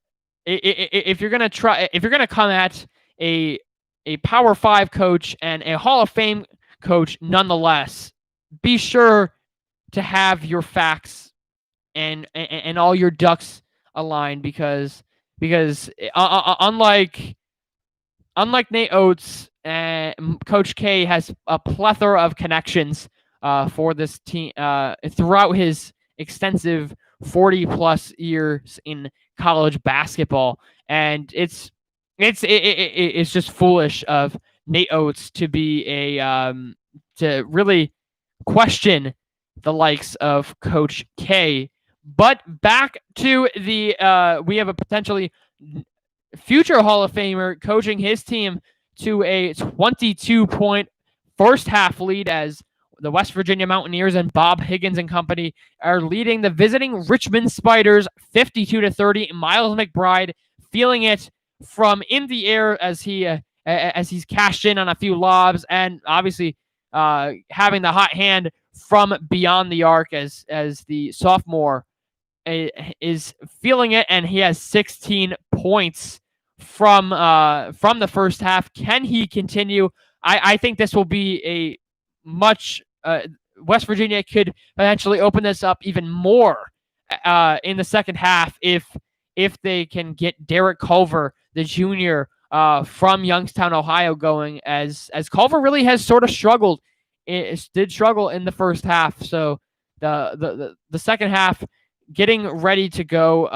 [SPEAKER 1] if you're gonna come at a Power 5 coach and a Hall of Fame coach, nonetheless, be sure to have your facts and all your ducks aligned, because unlike Nate Oates, Coach K has a plethora of connections for this team throughout his extensive 40+ years in college basketball, and it's just foolish of Nate Oates to be to really question the likes of Coach K. But back to we have a potentially future Hall of Famer coaching his team to a 22-point first half lead, as the West Virginia Mountaineers and Bob Higgins and company are leading the visiting Richmond Spiders 52-30. Miles McBride feeling it from in the air as he's cashed in on a few lobs, and obviously having the hot hand from beyond the arc as the sophomore is feeling it, and he has 16 points from the first half. Can he continue? I think this will be a much West Virginia could potentially open this up even more in the second half if they can get Derek Culver, the junior from Youngstown, Ohio, going, as Culver really has sort of struggled. It did struggle in the first half. So the second half, getting ready to go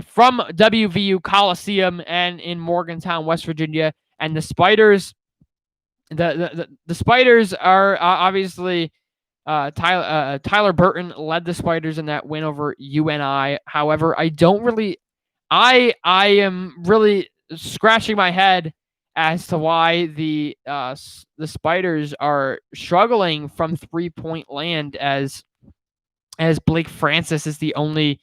[SPEAKER 1] from WVU Coliseum and in Morgantown, West Virginia, and the Spiders. The Spiders are obviously Tyler Burton led the Spiders in that win over UNI. However, I am really scratching my head as to why the Spiders are struggling from 3-point land, as Blake Francis is the only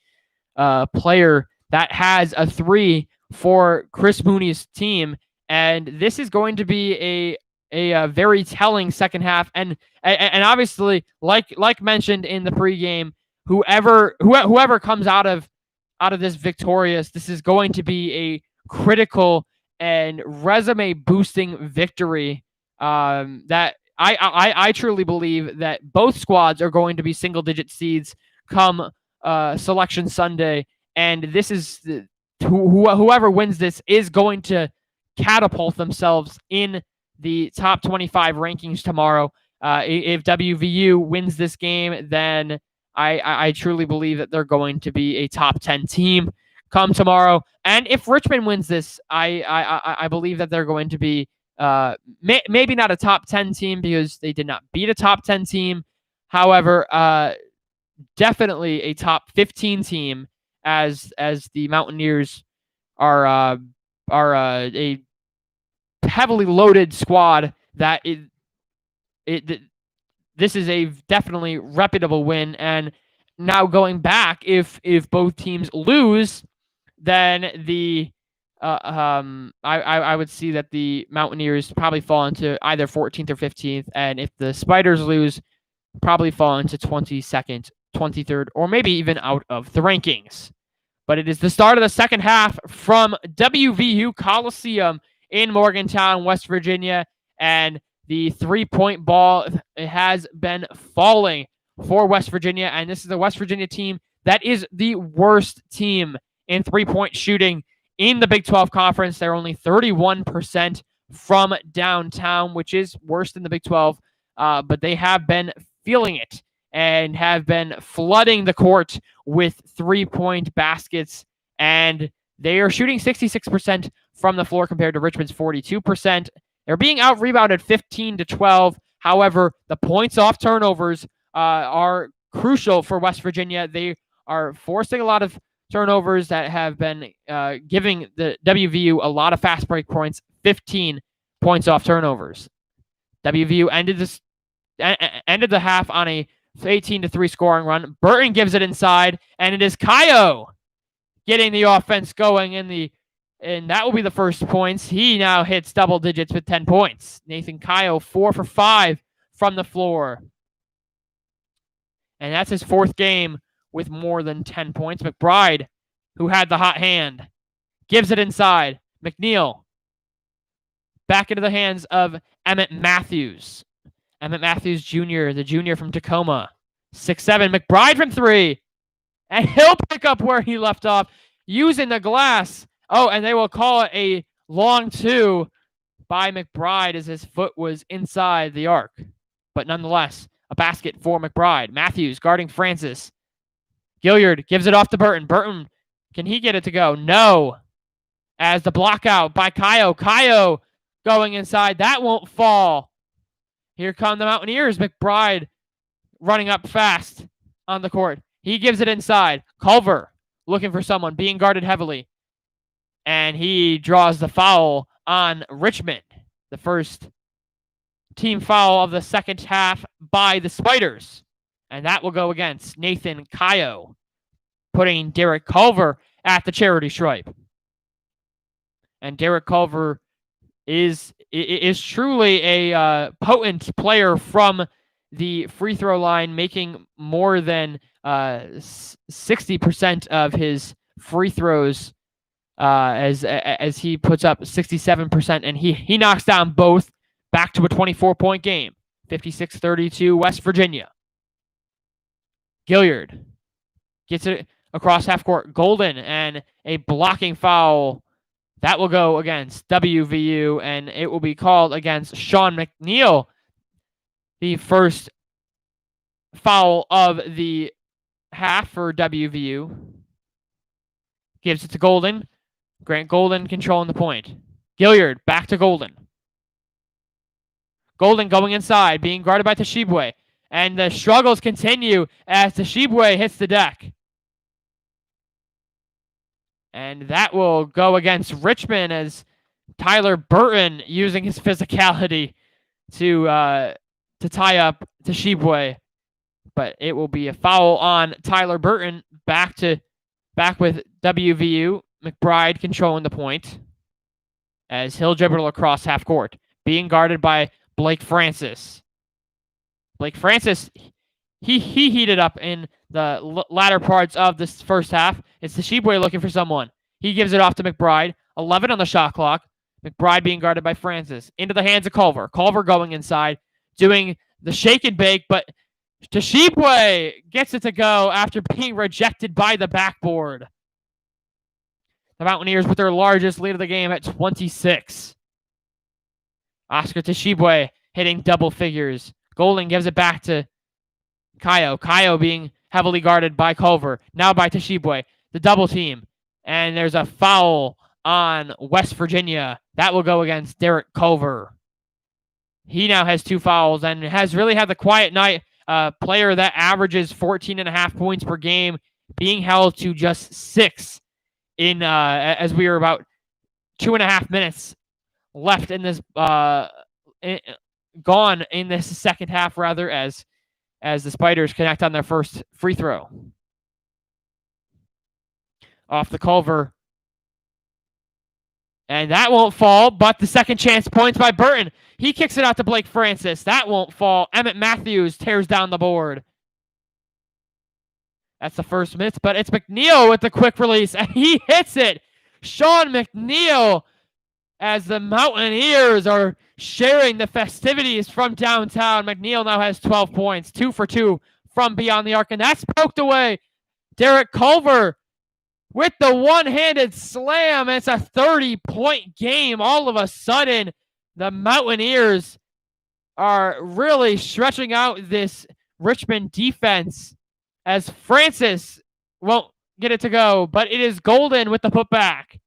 [SPEAKER 1] player that has a three for Chris Mooney's team, and this is going to be a very telling second half. And obviously, like mentioned in the pregame, whoever comes out of this victorious, this is going to be a critical and resume boosting victory. That I truly believe that both squads are going to be single digit seeds come Selection Sunday, and this is whoever wins this is going to catapult themselves in the top 25 rankings tomorrow. If WVU wins this game, then I truly believe that they're going to be a top 10 team come tomorrow. And if Richmond wins this, I believe that they're going to be maybe not a top 10 team because they did not beat a top 10 team. However, definitely a top 15 team, as the Mountaineers are a heavily loaded squad that this is a definitely reputable win. And now going back, if both teams lose, then the I would see that the Mountaineers probably fall into either 14th or 15th, and if the Spiders lose, probably fall into 22nd, 23rd, or maybe even out of the rankings. But it is the start of the second half from WVU Coliseum in Morgantown, West Virginia, and the 3-point ball has been falling for West Virginia, and this is the West Virginia team that is the worst team in 3-point shooting in the Big 12 Conference. They're only 31% from downtown, which is worse than the Big 12, but they have been feeling it and have been flooding the court with 3-point baskets, and they are shooting 66% from the floor compared to Richmond's 42%. They're being out-rebounded 15-12. However, the points off turnovers are crucial for West Virginia. They are forcing a lot of turnovers that have been giving the WVU a lot of fast break points, 15 points off turnovers. WVU ended the half on a 18-3 scoring run. Burton gives it inside, and it is Kayo getting the offense going and that will be the first points. He now hits double digits with 10 points. Nathan Kayo, 4 for 5 from the floor. And that's his fourth game with more than 10 points. McBride, who had the hot hand, gives it inside. McNeil, back into the hands of Emmett Matthews. Emmett Matthews Jr., the junior from Tacoma. 6'7", McBride from 3. And he'll pick up where he left off using the glass. Oh, and they will call it a long 2 by McBride as his foot was inside the arc. But nonetheless, a basket for McBride. Matthews guarding Francis. Gilliard gives it off to Burton. Burton, can he get it to go? No. As the block out by Kayo. Kayo going inside. That won't fall. Here come the Mountaineers. McBride running up fast on the court. He gives it inside. Culver looking for someone, being guarded heavily. And he draws the foul on Richmond. The first team foul of the second half by the Spiders. And that will go against Nathan Kayo, putting Derek Culver at the charity stripe. And Derek Culver is truly a potent player from the free throw line, making more than 60% of his free throws as he puts up 67%, and he knocks down both, back to a 24-point game, 56-32 West Virginia. Gilliard gets it across half court. Golden, and a blocking foul. That will go against WVU, and it will be called against Sean McNeil. The first foul of the half for WVU. Gives it to Golden. Grant Golden controlling the point. Gilliard back to Golden. Golden going inside, being guarded by Toshibwe. And the struggles continue as Tshiebwe hits the deck. And that will go against Richmond as Tyler Burton using his physicality to tie up Tshiebwe. But it will be a foul on Tyler Burton. Back with WVU. McBride controlling the point as he'll dribble across half court, being guarded by Blake Francis. Blake Francis, he heated up in the latter parts of this first half. It's Tshiebwe looking for someone. He gives it off to McBride. 11 on the shot clock. McBride being guarded by Francis. Into the hands of Culver. Culver going inside, doing the shake and bake, but Tshiebwe gets it to go after being rejected by the backboard. The Mountaineers with their largest lead of the game at 26. Oscar Tshiebwe hitting double figures. Golding gives it back to Kayo. Kayo being heavily guarded by Culver. Now by Tshiebwe. The double team. And there's a foul on West Virginia. That will go against Derek Culver. He now has 2 fouls and has really had the quiet night. Player that averages 14.5 points per game, being held to just 6 in as we were about 2.5 minutes left in this gone in this second half, rather, as the Spiders connect on their first free throw. Off the Culver. And that won't fall, but the second chance points by Burton. He kicks it out to Blake Francis. That won't fall. Emmett Matthews tears down the board. That's the first miss, but it's McNeil with the quick release, and he hits it. Sean McNeil, as the Mountaineers are sharing the festivities from downtown. McNeil now has 12 points, 2 for 2 from beyond the arc, and that's poked away. Derek Culver with the one-handed slam. It's a 30-point game. All of a sudden, the Mountaineers are really stretching out this Richmond defense as Francis won't get it to go, but it is Golden with the putback,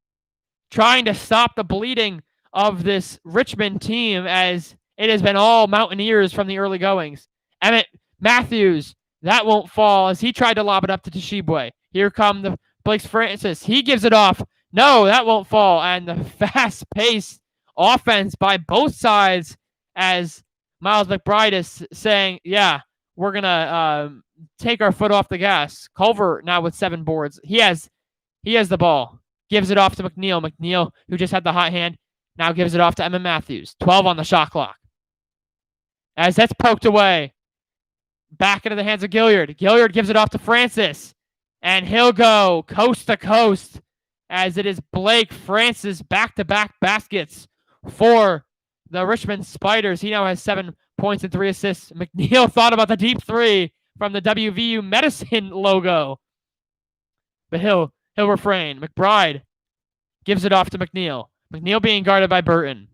[SPEAKER 1] trying to stop the bleeding of this Richmond team as it has been all Mountaineers from the early goings. Emmett Matthews, that won't fall as he tried to lob it up to Tshiebwe. Here come the Blake Francis. He gives it off. No, that won't fall. And the fast-paced offense by both sides as Miles McBride is saying, yeah, we're going to take our foot off the gas. Culver now with 7 boards. He has the ball. Gives it off to McNeil. McNeil, who just had the hot hand, now gives it off to Emma Matthews. 12 on the shot clock. As that's poked away. Back into the hands of Gilliard. Gilliard gives it off to Francis. And he'll go coast to coast as it is Blake Francis back-to-back baskets for the Richmond Spiders. He now has 7 points and 3 assists. McNeil thought about the deep 3 from the WVU Medicine logo. But he'll refrain. McBride gives it off to McNeil. McNeil being guarded by Burton.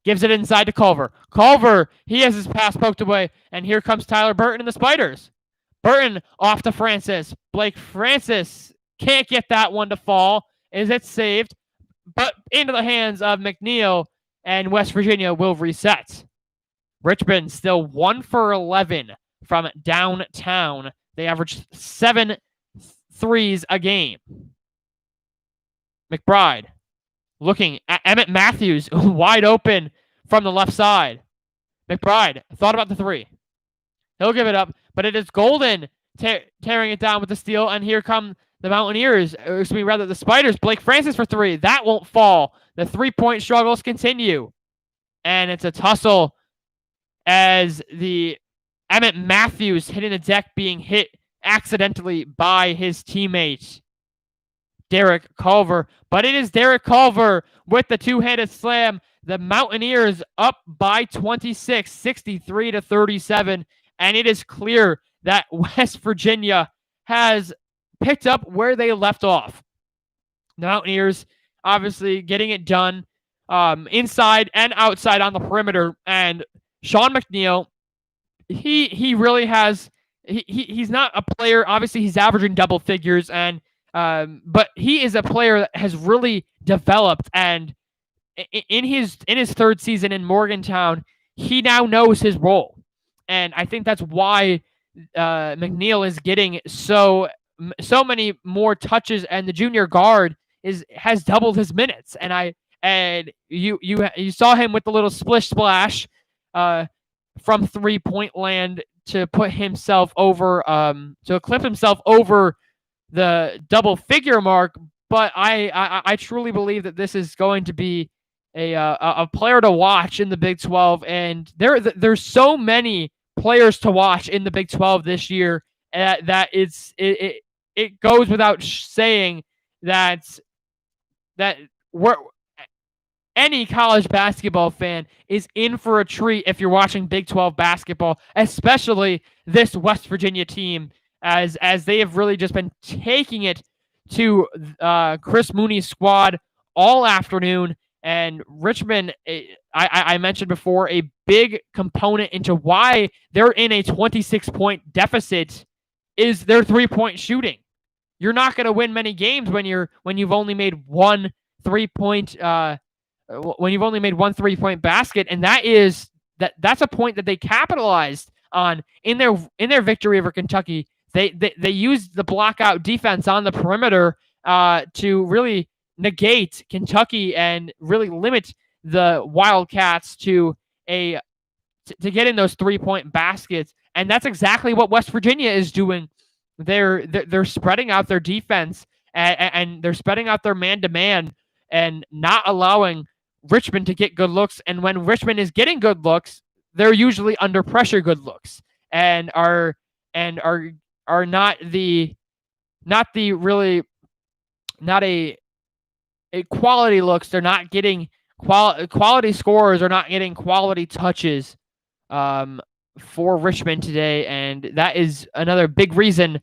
[SPEAKER 1] Gives it inside to Culver. Culver, he has his pass poked away. And here comes Tyler Burton and the Spiders. Burton off to Francis. Blake Francis can't get that one to fall. Is it saved? But into the hands of McNeil, and West Virginia will reset. Richmond still 1 for 11 from downtown. They averaged 7 threes a game. McBride looking at Emmett Matthews wide open from the left side. McBride thought about the 3. He'll give it up, but it is Golden tearing it down with the steal, and here come the Mountaineers, the Spiders. Blake Francis for 3. That won't fall. The 3-point struggles continue, and it's a tussle as the Emmett Matthews hitting the deck, being hit accidentally by his teammate, Derek Culver. But it is Derek Culver with the 2-handed slam. The Mountaineers up by 26, 63-37. And it is clear that West Virginia has picked up where they left off. The Mountaineers obviously getting it done inside and outside on the perimeter. And Sean McNeil, he really has, he's not a player. Obviously, he's averaging double figures, and but he is a player that has really developed. And in his third season in Morgantown, he now knows his role. And I think that's why McNeil is getting so many more touches, and the junior guard has doubled his minutes. And you saw him with the little splish splash from 3-point land to put himself over to eclipse himself over the double figure mark. But I truly believe that this is going to be a player to watch in the Big 12, and there's so many players to watch in the Big 12 this year that it goes without saying that we're any college basketball fan is in for a treat if you're watching Big 12 basketball, especially this West Virginia team, as they have really just been taking it to Chris Mooney's squad all afternoon. And Richmond, I mentioned before, a big component into why they're in a 26-point deficit is their 3-point shooting. You're not going to win many games when you've only made one 3-point when you've only made one 3-point basket, and that's a point that they capitalized on in their victory over Kentucky. They used the blockout defense on the perimeter to really negate Kentucky and really limit the Wildcats to getting those 3-point baskets. And that's exactly what West Virginia is doing. They're spreading out their defense and they're spreading out their man-to-man and not allowing Richmond to get good looks. And when Richmond is getting good looks, they're usually under pressure good looks and are not a quality looks. They're not getting quality scorers are not getting quality touches for Richmond today, and that is another big reason.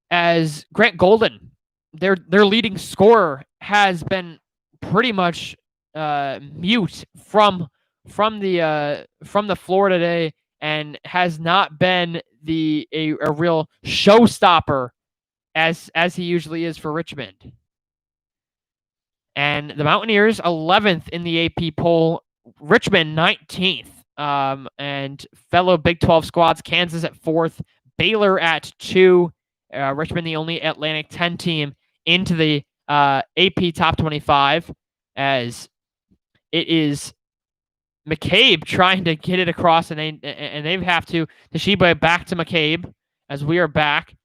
[SPEAKER 1] As Grant Golden, their leading scorer, has been pretty much mute from the floor today, and has not been a real showstopper as he usually is for Richmond. And the Mountaineers 11th in the AP poll, Richmond 19th, and fellow Big 12 squads, Kansas at 4th, Baylor at 2. Richmond, the only Atlantic 10 team into the AP Top 25, as it is McCabe trying to get it across, and they have to. Toshiba back to McCabe as we are back.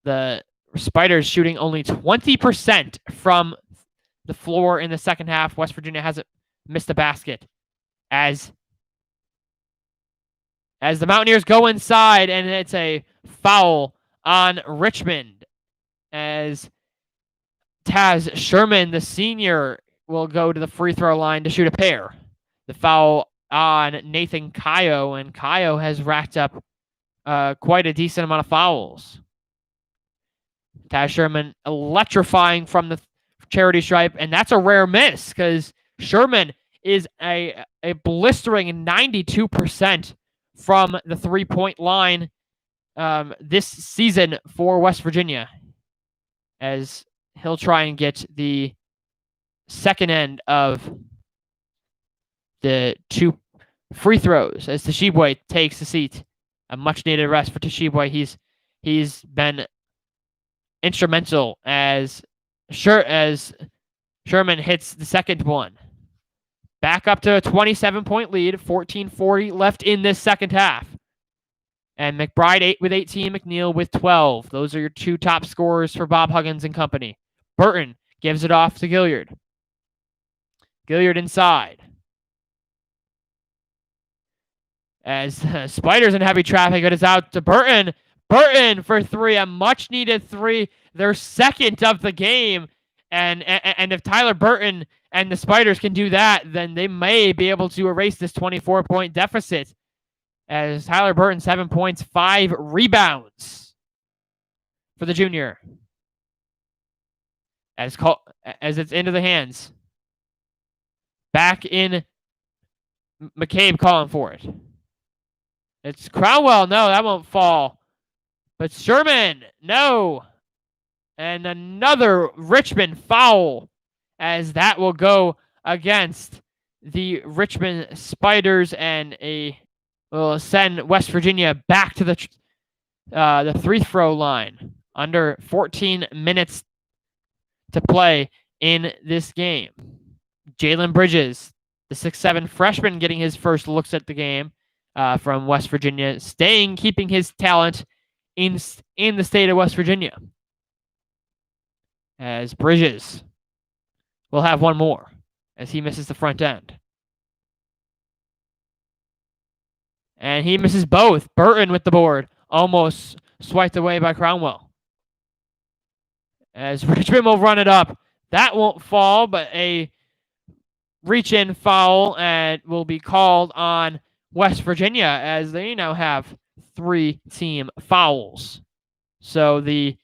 [SPEAKER 1] The Spiders shooting only 20% from the floor in the second half. West Virginia hasn't missed a basket as the Mountaineers go inside, and it's a foul on Richmond as Taz Sherman, the senior, will go to the free throw line to shoot a pair. The foul on Nathan Kayo, and Kayo has racked up quite a decent amount of fouls. Taz Sherman electrifying from the charity stripe, and that's a rare miss because Sherman is a blistering 92% from the 3-point line this season for West Virginia, as he'll try and get the second end of the 2 free throws as Toshiba takes the seat. A much-needed rest for Toshiba. He's been instrumental as Sherman hits the second one. Back up to a 27-point lead, 14:40 left in this second half. And McBride with 18, McNeil with 12. Those are your 2 top scorers for Bob Huggins and company. Burton gives it off to Gilliard. Gilliard inside. As Spiders in heavy traffic, it is out to Burton. Burton for 3, a much-needed 3, their second of the game. And if Tyler Burton and the Spiders can do that, then they may be able to erase this 24-point deficit. As Tyler Burton, 7 points, 5 rebounds for the junior. As it's into the hands. Back in, McCabe calling for it. It's Cromwell. No, that won't fall. But Sherman, no. And another Richmond foul, as that will go against the Richmond Spiders, and a will send West Virginia back to the free throw line. Under 14 minutes to play in this game. Jalen Bridges, the 6'7" freshman, getting his first looks at the game from West Virginia, keeping his talent in the state of West Virginia. As Bridges will have one more as he misses the front end. And he misses both. Burton with the board. Almost swiped away by Cromwell. As Richmond will run it up. That won't fall, but a reach-in foul and will be called on West Virginia as they now have 3 team fouls. So the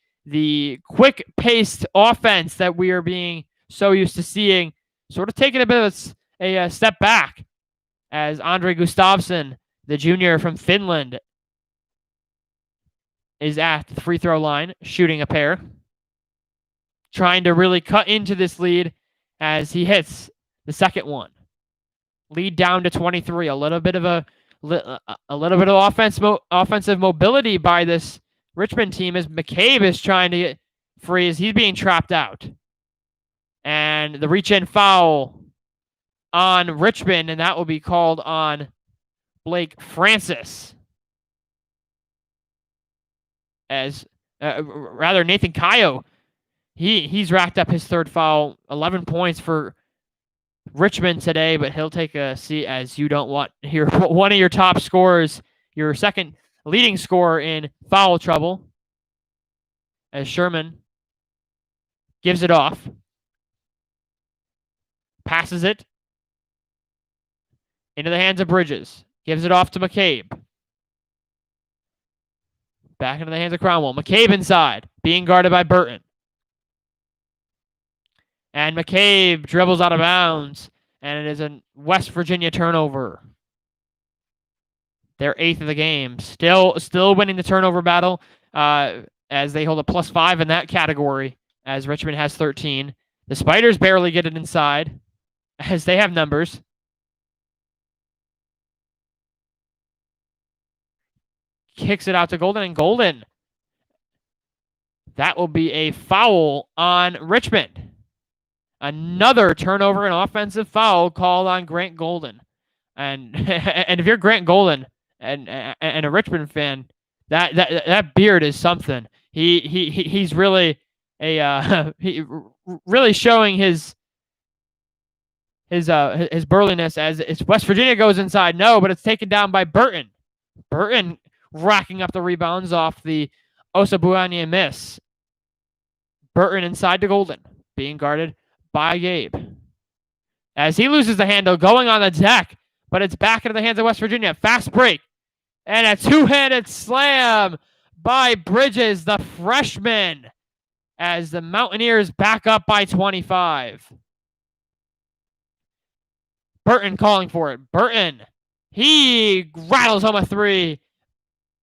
[SPEAKER 1] quick-paced offense that we are being so used to seeing sort of taking a bit of a step back as Andre Gustafsson, the junior from Finland, is at the free throw line, shooting a pair. Trying to really cut into this lead as he hits the second one. Lead down to 23. A little bit of offensive mobility by this Richmond team as McCabe is trying to get free as he's being trapped out. And the reach-in foul on Richmond, and that will be called on Blake Francis. As Nathan Kayo, he's racked up his third foul, 11 points for Richmond today, but he'll take a seat as you don't want one of your top scorers, your second leading scorer, in foul trouble. As Sherman gives it off, passes it into the hands of Bridges, gives it off to McCabe. Back into the hands of Cromwell. McCabe inside, being guarded by Burton. And McCabe dribbles out of bounds, and it is a West Virginia turnover. Their 8th of the game. Still winning the turnover battle as they hold a +5 in that category, as Richmond has 13. The Spiders barely get it inside as they have numbers. Kicks it out to Golden, and Golden. That will be a foul on Richmond. Another turnover and offensive foul called on Grant Golden. And if you're Grant Golden and a Richmond fan, that beard is something. He's really really showing his burliness as West Virginia goes inside. No, but it's taken down by Burton. Burton racking up the rebounds off the Osabuanya miss. Burton inside to Golden, being guarded by Gabe. As he loses the handle, going on the deck, but it's back into the hands of West Virginia. Fast break. And a two-handed slam by Bridges, the freshman, as the Mountaineers back up by 25. Burton calling for it. Burton, he rattles home a 3.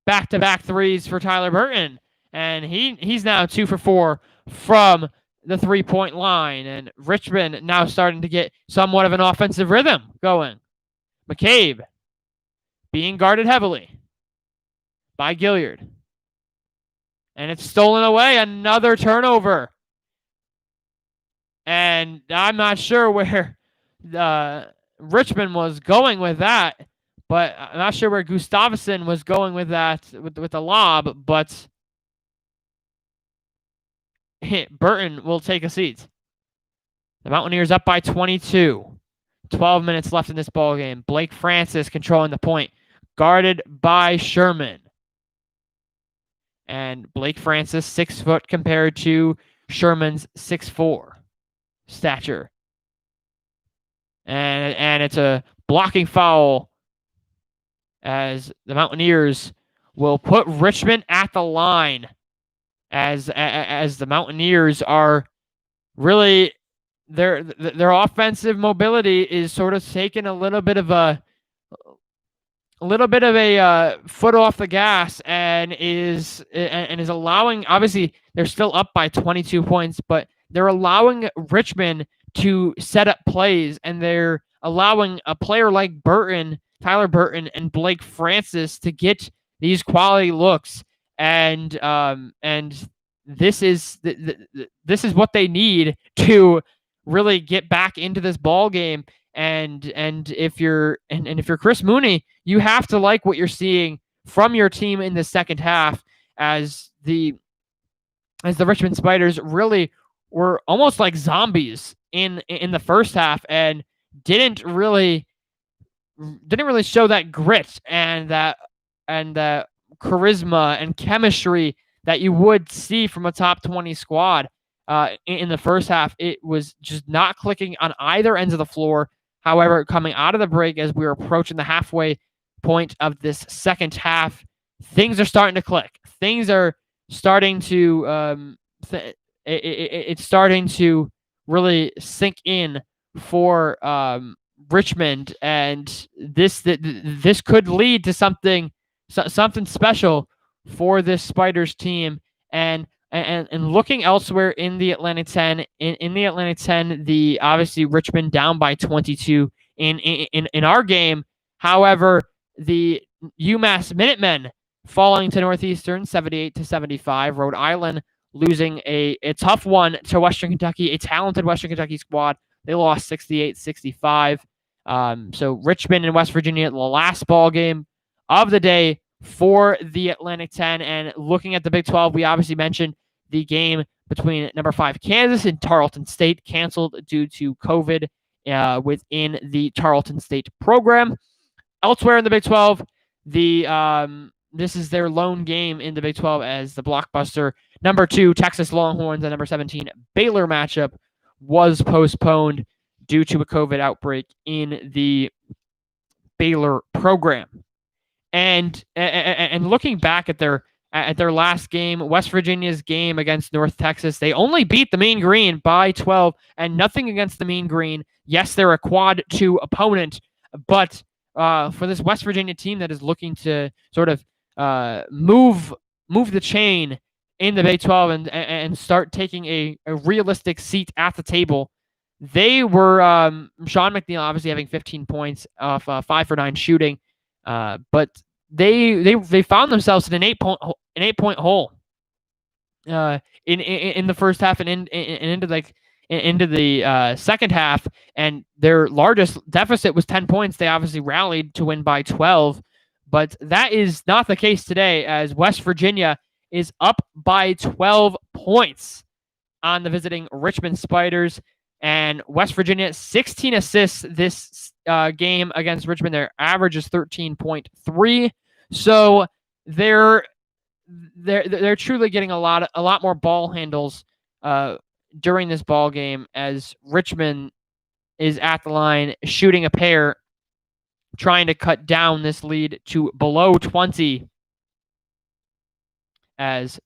[SPEAKER 1] Back-to-back threes for Tyler Burton. And he's now 2 for 4 from the 3-point line. And Richmond now starting to get somewhat of an offensive rhythm going. McCabe being guarded heavily by Gilliard. And it's stolen away. Another turnover. And I'm not sure where Richmond was going with that. But I'm not sure where Gustafsson was going with that, with the lob. But Burton will take a seat. The Mountaineers up by 22. 12 minutes left in this ball game. Blake Francis controlling the point, guarded by Sherman. And Blake Francis, 6 foot compared to Sherman's 6'4" stature. And it's a blocking foul as the Mountaineers will put Richmond at the line as the Mountaineers are really their offensive mobility is sort of taking a little bit of a foot off the gas and is allowing, obviously they're still up by 22 points, but they're allowing Richmond to set up plays, and they're allowing a player like Tyler Burton, and Blake Francis to get these quality looks, and this is this is what they need to really get back into this ball game. And if you're Chris Mooney, you have to like what you're seeing from your team in the second half, as the Richmond Spiders really were almost like zombies in the first half, and didn't really show that grit and that charisma and chemistry that you would see from a top 20 squad in the first half. It was just not clicking on either ends of the floor. However, coming out of the break, as we were approaching the halfway point of this second half, things are starting to click. Things are starting to it's starting to really sink in for Richmond, and this could lead to something special for this Spiders team. And looking elsewhere in the Atlantic 10, in the Atlantic 10, the obviously Richmond down by 22 in our game. However, the UMass Minutemen falling to Northeastern 78-75. Rhode Island losing a tough one to Western Kentucky, a talented Western Kentucky squad. They lost 68-65. So Richmond and West Virginia, the last ball game of the day for the Atlantic 10. And looking at the Big 12, we obviously mentioned the game between number 5 Kansas and Tarleton State, canceled due to COVID within the Tarleton State program. Elsewhere in the Big 12, this is their lone game in the Big 12, as the blockbuster number 2 Texas Longhorns and number 17 Baylor matchup was postponed due to a COVID outbreak in the Baylor program. And looking back at their last game, West Virginia's game against North Texas, they only beat the Mean Green by 12, and nothing against the Mean Green. Yes, they're a quad 2 opponent, but for this West Virginia team that is looking to sort of move the chain in the Big 12 and start taking a realistic seat at the table, they were Sean McNeil obviously having 15 points off 5 for 9 shooting, but they found themselves in an 8-point hole in the first half and into the second half, and their largest deficit was 10 points. They obviously rallied to win by 12, but that is not the case today, as West Virginia is up by 12 points on the visiting Richmond Spiders. And West Virginia, 16 assists this game against Richmond. Their average is 13.3. So they're truly getting a lot more ball handles during this ball game, as Richmond is at the line shooting a pair, trying to cut down this lead to below 20, as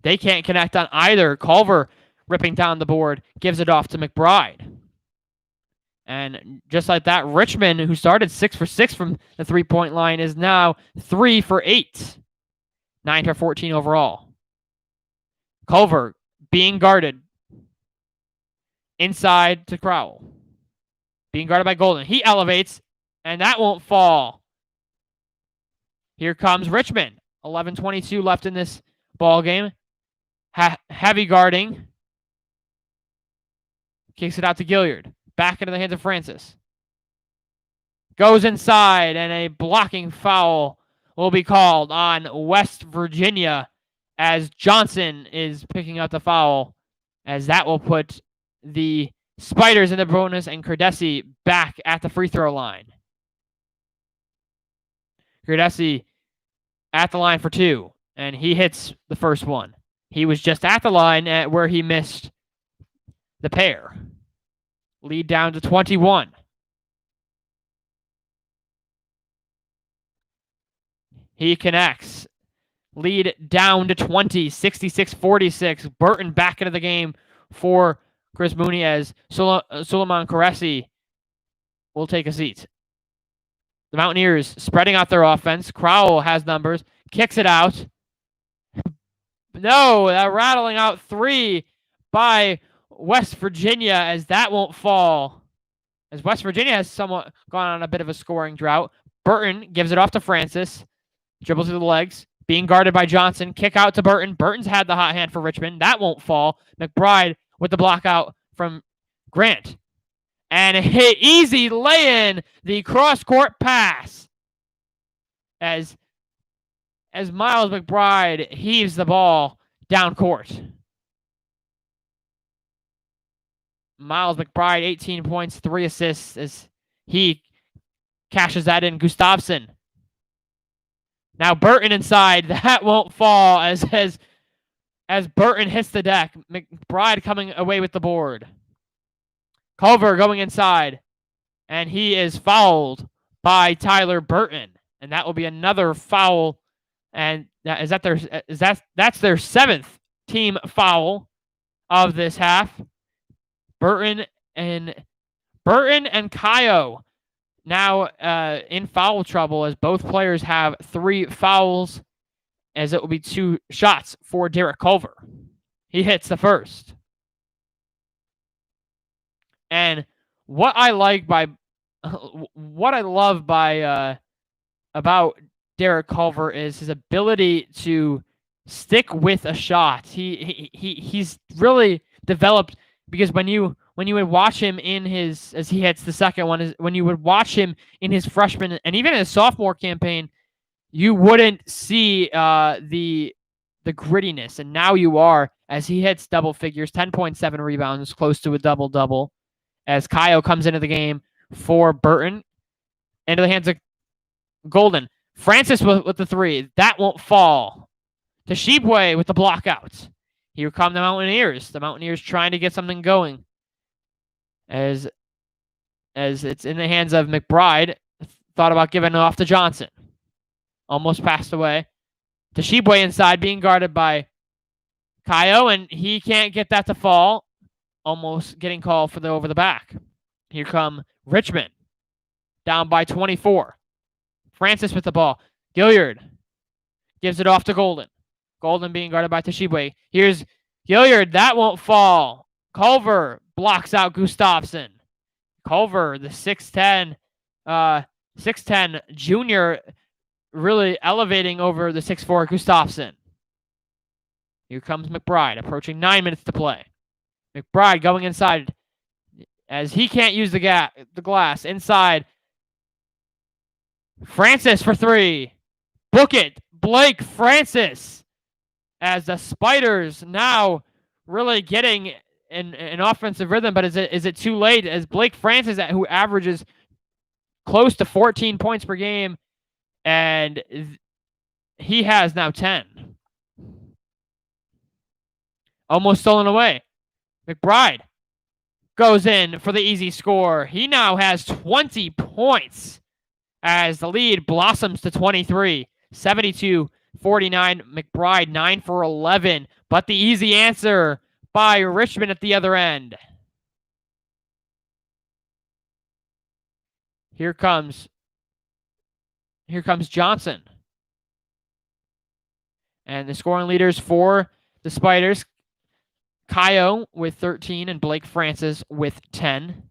[SPEAKER 1] they can't connect on either. Culver ripping down the board, gives it off to McBride. And just like that, Richmond, who started 6 for 6 from the 3-point line, is now 3 for 8. 9 for 14 overall. Culver being guarded inside to Crowell. Being guarded by Golden. He elevates, and that won't fall. Here comes Richmond. 11:22 left in this ball game. Heavy guarding. Kicks it out to Gilliard. Back into the hands of Francis. Goes inside, and a blocking foul will be called on West Virginia, as Johnson is picking up the foul, as that will put the Spiders in the bonus, and Cardesi back at the free throw line. Cardesi at the line for 2, and he hits the first one. He was just at the line where he missed the pair. Lead down to 21. He connects. Lead down to 20, 66-46. Burton back into the game for Chris Mooney, as Suleiman Qureshi will take a seat. The Mountaineers spreading out their offense. Crowell has numbers. Kicks it out. No, that rattling out 3 by West Virginia, as that won't fall. As West Virginia has somewhat gone on a bit of a scoring drought. Burton gives it off to Francis. Dribbles through the legs. Being guarded by Johnson. Kick out to Burton. Burton's had the hot hand for Richmond. That won't fall. McBride with the block out from Grant. And a hit easy lay-in, the cross-court pass. As Miles McBride heaves the ball down court. Miles McBride, 18 points, 3 assists as he cashes that in. Gustafsson. Now Burton inside. That won't fall as Burton hits the deck. McBride coming away with the board. Culver going inside. And he is fouled by Tyler Burton. And that will be another foul. And that's their 7th team foul of this half. Burton and Kayo now in foul trouble as both players have 3 fouls, as it will be 2 shots for Derek Culver. He hits the first. And what I love about Derek Culver is his ability to stick with a shot. He's really developed, because when you would watch him as he hits the second one, is when you would watch him in his freshman and even his sophomore campaign, you wouldn't see the grittiness, and now you are, as he hits double figures, 10.7 rebounds, close to a double-double, as Kayo comes into the game for Burton, into the hands of Golden. Francis with the 3. That won't fall. Toshibwe with the block out. Here come the Mountaineers. The Mountaineers trying to get something going. As it's in the hands of McBride. Thought about giving it off to Johnson. Almost passed away. Toshibwe inside, being guarded by Kayo, and he can't get that to fall. Almost getting called for the over the back. Here come Richmond. Down by 24. Francis with the ball. Gilliard gives it off to Golden. Golden being guarded by Toshibwe. Here's Gilliard. That won't fall. Culver blocks out Gustafsson. Culver, the 6'10 junior, really elevating over the 6'4 Gustafsson. Here comes McBride, approaching 9 minutes to play. McBride going inside as he can't use the glass. Inside. Francis for 3. Book it. Blake Francis. As the Spiders now really getting an offensive rhythm, but is it too late? As Blake Francis, who averages close to 14 points per game, and he has now 10. Almost stolen away. McBride goes in for the easy score. He now has 20 points as the lead blossoms to 23. 72-49. McBride 9 for 11. But the easy answer by Richmond at the other end. Here comes Johnson. And the scoring leaders for the Spiders, Kayo with 13 and Blake Francis with 10.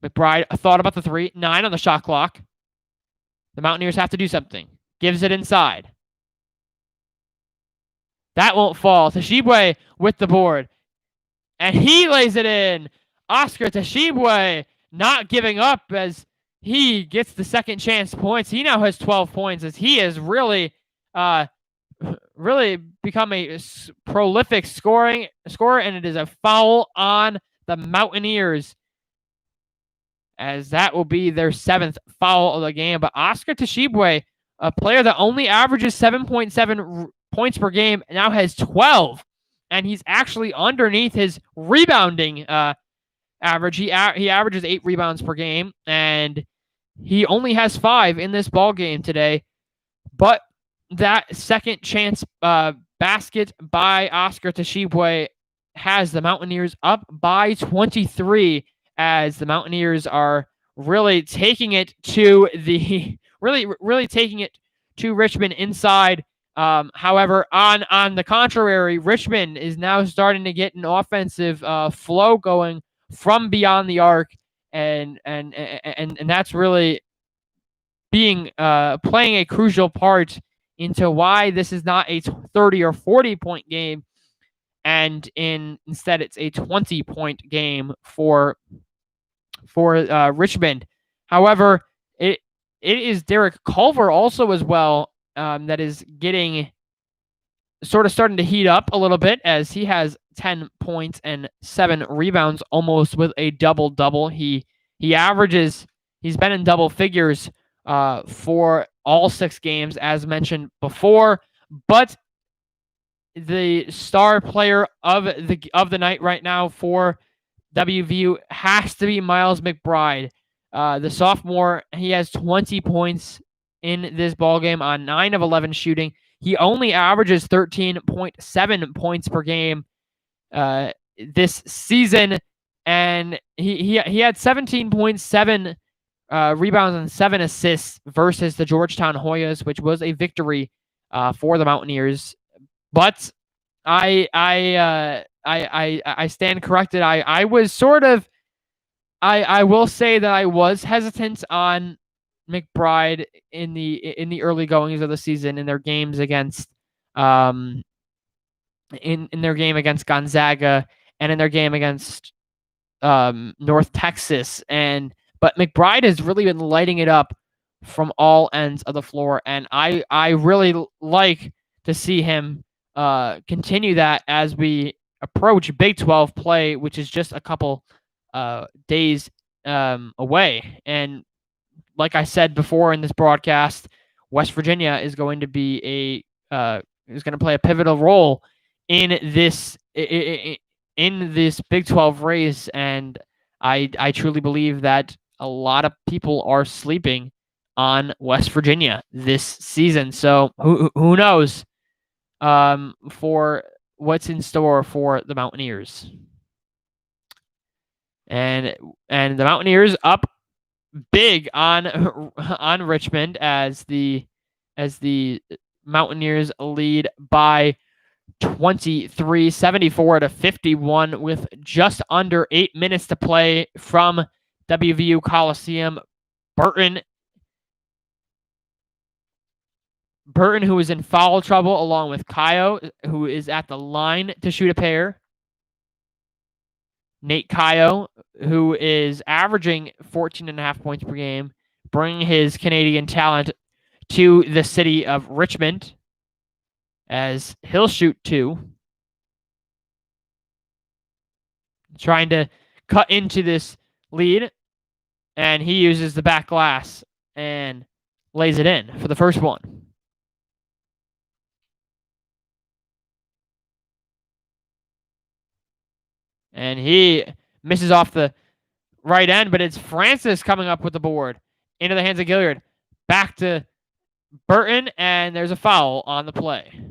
[SPEAKER 1] McBride thought about the 3. 9 on the shot clock. The Mountaineers have to do something. Gives it inside. That won't fall. Toshibwe with the board. And he lays it in. Oscar Toshibwe not giving up as he gets the second chance points. He now has 12 points as he has really become a prolific scorer, and it is a foul on the Mountaineers, as that will be their 7th foul of the game. But Oscar Toshibwe, a player that only averages 7.7 points per game, now has 12, and he's actually underneath his rebounding average. He averages 8 rebounds per game, and he only has 5 in this ball game today. But that second chance basket by Oscar Toshibwe has the Mountaineers up by 23, as the Mountaineers are really taking it to really taking it to Richmond inside However, on the contrary, Richmond is now starting to get an offensive flow going from beyond the arc, and that's really being playing a crucial part into why this is not a 30 or 40 point game, and instead it's a 20-point game for Richmond. However, it is Derek Culver also as well that is getting sort of starting to heat up a little bit, as he has 10 points and 7 rebounds, almost with a double-double. He averages, he's been in double figures for all 6 games, as mentioned before, but the star player of the night right now for WVU has to be Miles McBride. The sophomore, he has 20 points in this ball game on 9 of 11 shooting. He only averages 13.7 points per game this season, and he had 17.7 rebounds and 7 assists versus the Georgetown Hoyas, which was a victory for the Mountaineers. But I stand corrected. I was sort of, I will say that I was hesitant on McBride in the early goings of the season in their games against in their game against Gonzaga and in their game against North Texas, but McBride has really been lighting it up from all ends of the floor, and I really like to see him continue that as we approach Big 12 play, which is just a couple days away. And like I said before in this broadcast, West Virginia is going to be is going to play a pivotal role in this Big 12 race, and I truly believe that a lot of people are sleeping on West Virginia this season. So who knows for what's in store for the Mountaineers. And the Mountaineers up big on Richmond as the Mountaineers lead by 23, 74-51 with just under 8 minutes to play from WVU Coliseum. Burton, who is in foul trouble, along with Kayo, who is at the line to shoot a pair. Nate Kayo, who is averaging 14.5 points per game, bringing his Canadian talent to the city of Richmond, as he'll shoot 2. Trying to cut into this lead, and he uses the back glass and lays it in for the first one. And he misses off the right end, but it's Francis coming up with the board into the hands of Gilliard. Back to Burton, and there's a foul on the play.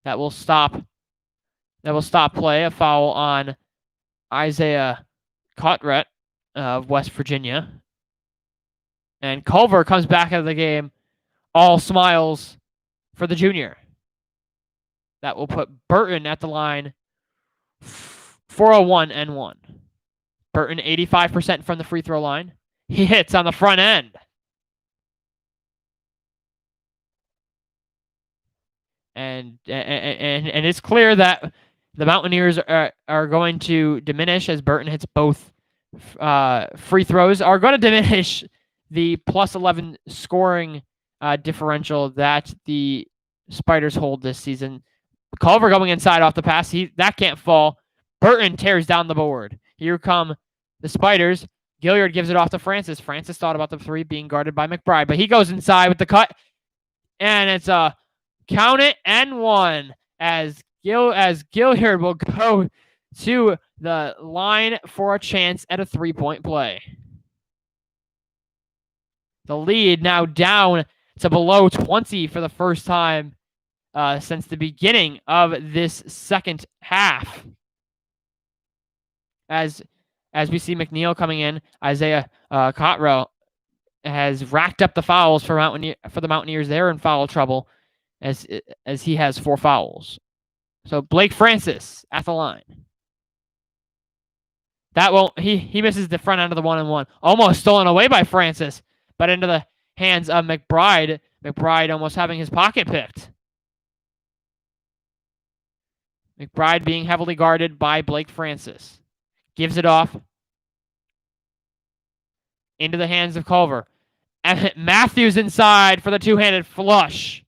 [SPEAKER 1] That will stop play. A foul on Isaiah Cartwright of West Virginia. And Culver comes back out of the game, all smiles for the junior. That will put Burton at the line for a 1-and-1. Burton 85% from the free throw line. He hits on the front end. And it's clear that the Mountaineers are going to diminish as Burton hits both free throws, are going to diminish the plus 11 scoring differential that the Spiders hold this season. Culver going inside off the pass. That can't fall. Burton tears down the board. Here come the Spiders. Gilliard gives it off to Francis. Francis thought about the 3 being guarded by McBride, but he goes inside with the cut, and it's a count it and 1 as Gilliard will go to the line for a chance at a 3-point play. The lead now down to below 20 for the first time since the beginning of this second half. As we see McNeil coming in, Isaiah Cottrell has racked up the fouls for the Mountaineers. They're in foul trouble. as he has 4 fouls. So Blake Francis at the line. That won't. He misses the front end of the 1-and-1. Almost stolen away by Francis, but into the hands of McBride. McBride almost having his pocket picked. McBride being heavily guarded by Blake Francis. Gives it off into the hands of Culver. And Matthews inside for the two-handed flush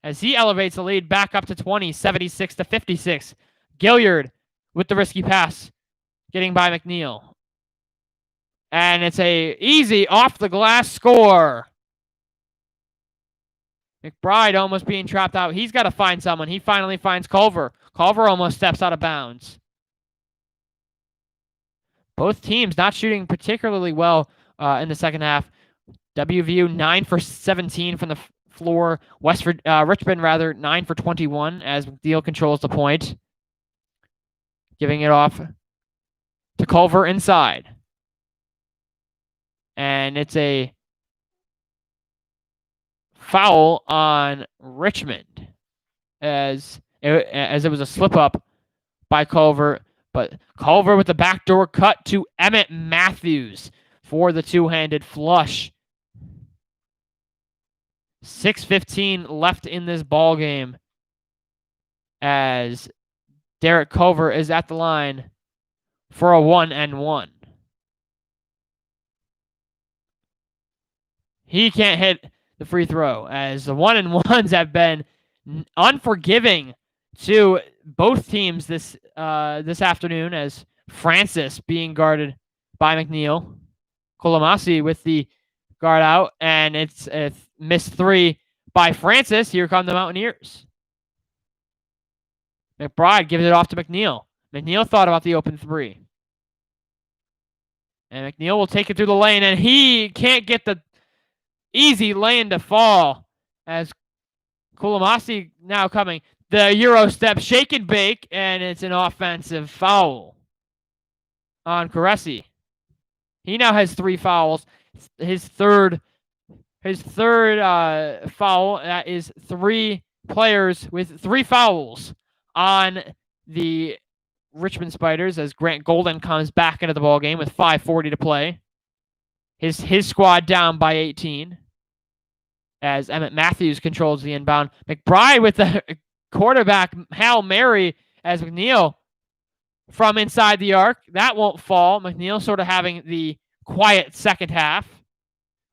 [SPEAKER 1] as he elevates the lead back up to 20, 76-56. Gilliard with the risky pass, getting by McNeil. And it's a easy off-the-glass score. McBride almost being trapped out. He's got to find someone. He finally finds Culver. Culver almost steps out of bounds. Both teams not shooting particularly well in the second half. WVU 9 for 17 from the floor. Richmond 9 for 21 as McNeil controls the point. Giving it off to Culver inside. And it's a foul on Richmond as it was a slip up by Culver. But Culver with the backdoor cut to Emmett Matthews for the two-handed flush. 6:15 left in this ball game as Derek Culver is at the line for a 1-and-1. He can't hit the free throw as the 1-and-1s have been unforgiving to both teams this afternoon, as Francis being guarded by McNeil. Kolomasi with the guard out, and it's a missed three by Francis. Here come the Mountaineers. McBride gives it off to McNeil. McNeil thought about the open three. And McNeil will take it through the lane, and he can't get the easy lane to fall as Kolomasi now coming. The Euro step, shake and bake, and it's an offensive foul on Caresi. He now has 3 fouls. His third foul. That is 3 players with 3 fouls on the Richmond Spiders as Grant Golden comes back into the ball game with 5:40 to play. His squad down by 18 as Emmett Matthews controls the inbound. McBride with the quarterback Hail Mary as McNeil from inside the arc. That won't fall. McNeil sort of having the quiet second half.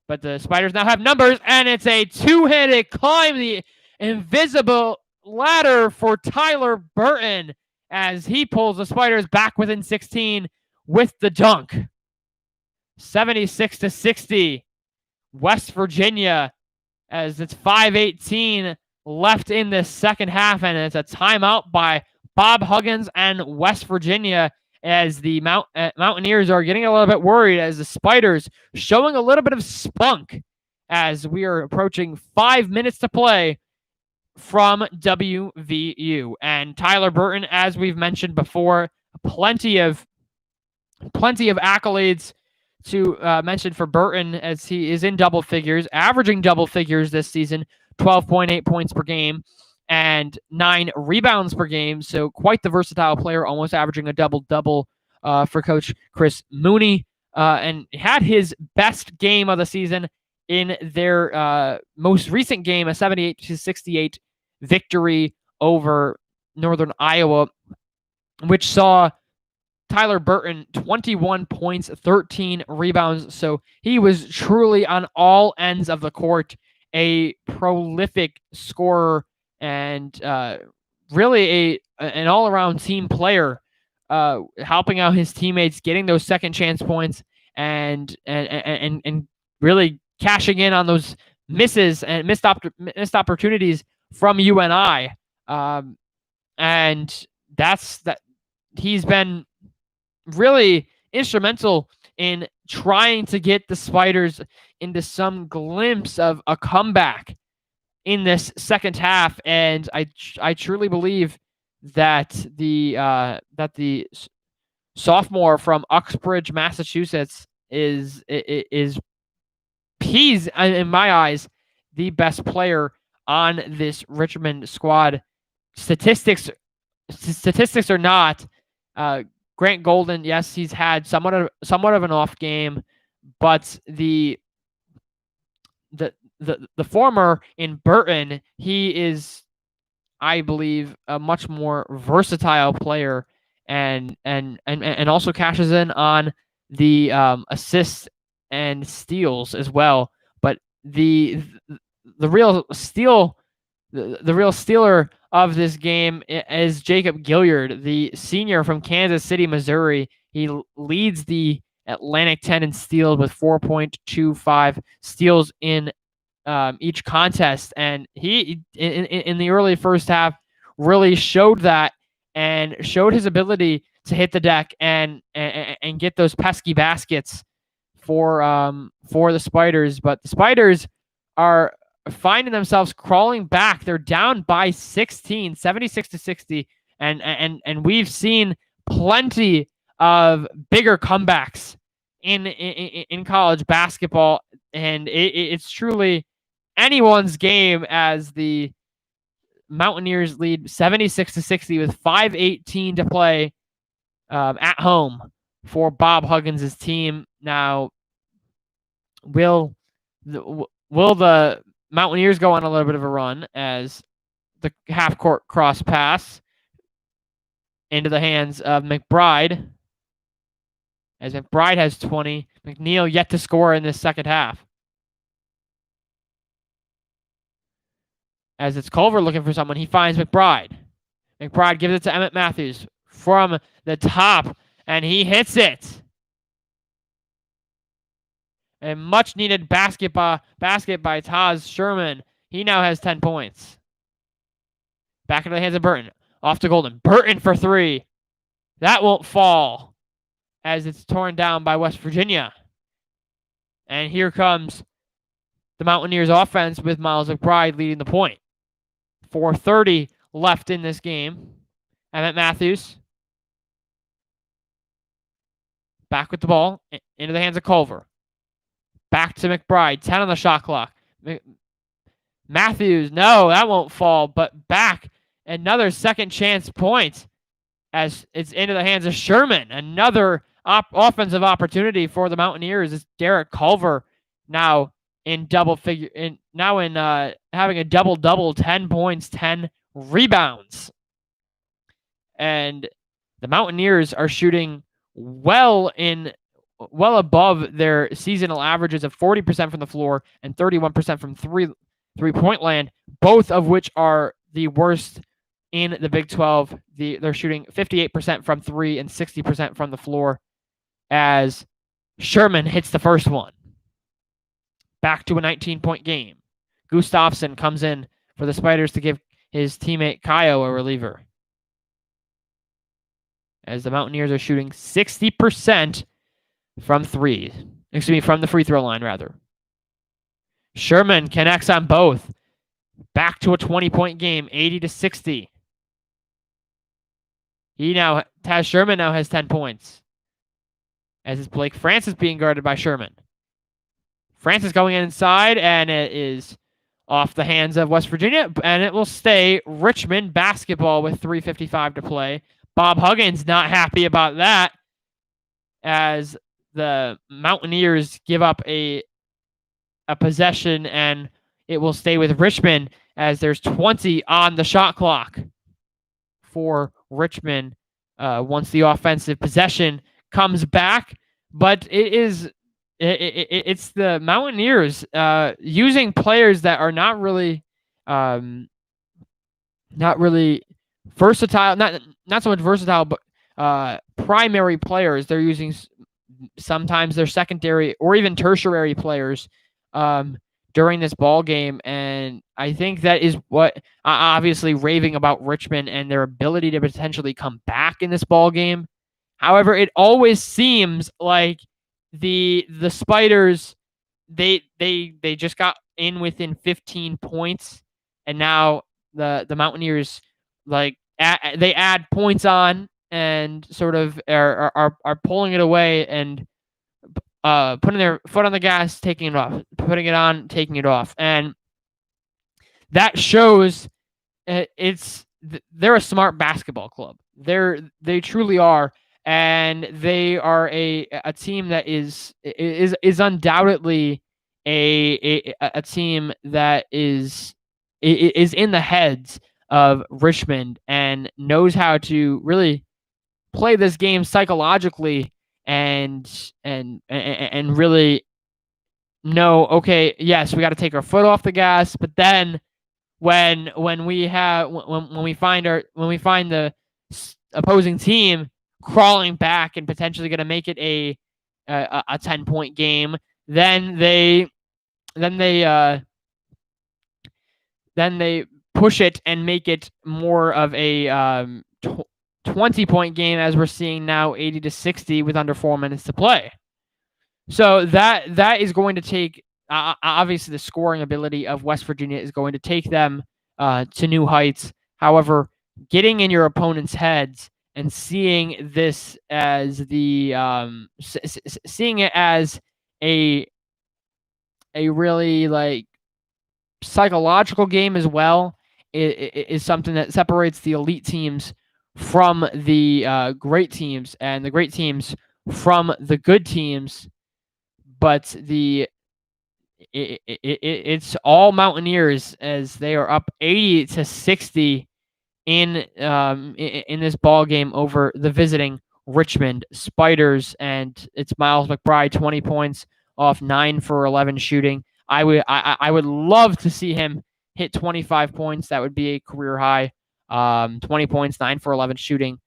[SPEAKER 1] But the Spiders now have numbers, and it's a two-handed climb the invisible ladder for Tyler Burton as he pulls the Spiders back within 16 with the dunk. 76-60. West Virginia as it's 5:18 left in the second half, and it's a timeout by Bob Huggins and West Virginia as the Mountaineers are getting a little bit worried as the Spiders showing a little bit of spunk as we are approaching 5 minutes to play from WVU. And Tyler Burton, as we've mentioned before, plenty of accolades to mention for Burton as he is in double figures, averaging double figures this season, 12.8 points per game and 9 rebounds per game. So quite the versatile player, almost averaging a double-double for Coach Chris Mooney, and had his best game of the season in their most recent game, a 78-68 victory over Northern Iowa, which saw Tyler Burton 21 points, 13 rebounds. So he was truly on all ends of the court, a prolific scorer and really an all-around team player, helping out his teammates, getting those second chance points, and really cashing in on those misses and missed opportunities from UNI. And that's that. He's been really instrumental in trying to get the Spiders into some glimpse of a comeback in this second half, and I truly believe that the sophomore from Uxbridge, Massachusetts, is he's in my eyes the best player on this Richmond squad. Statistics or not, Grant Golden, yes, he's had somewhat of an off game, but the former in Burton, he is, I believe, a much more versatile player, and also cashes in on the assists and steals as well. But the real steal, the real stealer of this game is Jacob Gilliard, the senior from Kansas City, Missouri. He leads the Atlantic 10 in steals with 4.25 steals in each contest, and he in the early first half really showed that, and showed his ability to hit the deck and get those pesky baskets for the Spiders. But the Spiders are finding themselves crawling back. They're down by 16, 76-60, and we've seen plenty of bigger comebacks in college basketball, and it's truly anyone's game as the Mountaineers lead 76-60 with 5:18 to play at home for Bob Huggins' team. Now, will the Mountaineers go on a little bit of a run as the half-court cross pass into the hands of McBride, as McBride has 20. McNeil yet to score in this second half. As it's Culver looking for someone, he finds McBride. McBride gives it to Emmett Matthews from the top, and he hits it. A much-needed basket by Taz Sherman. He now has 10 points. Back into the hands of Burton. Off to Golden. Burton for three. That won't fall as it's torn down by West Virginia. And here comes the Mountaineers offense with Miles McBride leading the point. 4:30 left in this game. Emmett Matthews. Back with the ball. Into the hands of Culver. Back to McBride. 10 on the shot clock. Matthews. No, that won't fall. But back. Another second chance point as it's into the hands of Sherman. Another offensive opportunity for the Mountaineers. It's Derek Culver now in having a double-double, 10 points, 10 rebounds. And the Mountaineers are shooting well above their seasonal averages of 40% from the floor and 31% from three-point land, both of which are the worst in the Big 12. They're shooting 58% from three and 60% from the floor as Sherman hits the first one. Back to a 19-point game. Gustafsson comes in for the Spiders to give his teammate Kaio a reliever. As the Mountaineers are shooting 60% from three. From the free throw line, rather. Sherman connects on both. Back to a 20-point game, 80-60. Taz Sherman now has 10 points. As it's Blake Francis being guarded by Sherman. Francis going inside, and it is off the hands of West Virginia, and it will stay Richmond basketball with 3:55 to play. Bob Huggins not happy about that, as the Mountaineers give up a possession, and it will stay with Richmond as there's 20 on the shot clock for Richmond once the offensive possession comes back. But it's the Mountaineers using players that are not really versatile, not so much versatile, but primary players. They're using sometimes their secondary or even tertiary players during this ball game, and I think that is what obviously raving about Richmond and their ability to potentially come back in this ball game. However, it always seems like the Spiders they just got in within 15 points, and now the Mountaineers they add points on and sort of are pulling it away and putting their foot on the gas, taking it off, putting it on, taking it off. And that shows they're a smart basketball club. They truly are, and they are a team that is undoubtedly a team that is in the heads of Richmond and knows how to really play this game psychologically and really know, okay, yes, we got to take our foot off the gas, but then when we find the opposing team crawling back and potentially going to make it a 10-point game, then they push it and make it more of a 20-point game, as we're seeing now, 80-60 with under 4 minutes to play. So that is going to take obviously the scoring ability of West Virginia is going to take them to new heights. However, getting in your opponent's heads and seeing this as seeing it as a really like psychological game as well is something that separates the elite teams from the great teams and the great teams from the good teams. But it's all Mountaineers as they are up 80-60 in this ball game over the visiting Richmond Spiders, and it's Miles McBride, 20 points off 9 for 11 shooting. I would love to see him hit 25 points. That would be a career high. 20 points, 9 for 11 shooting,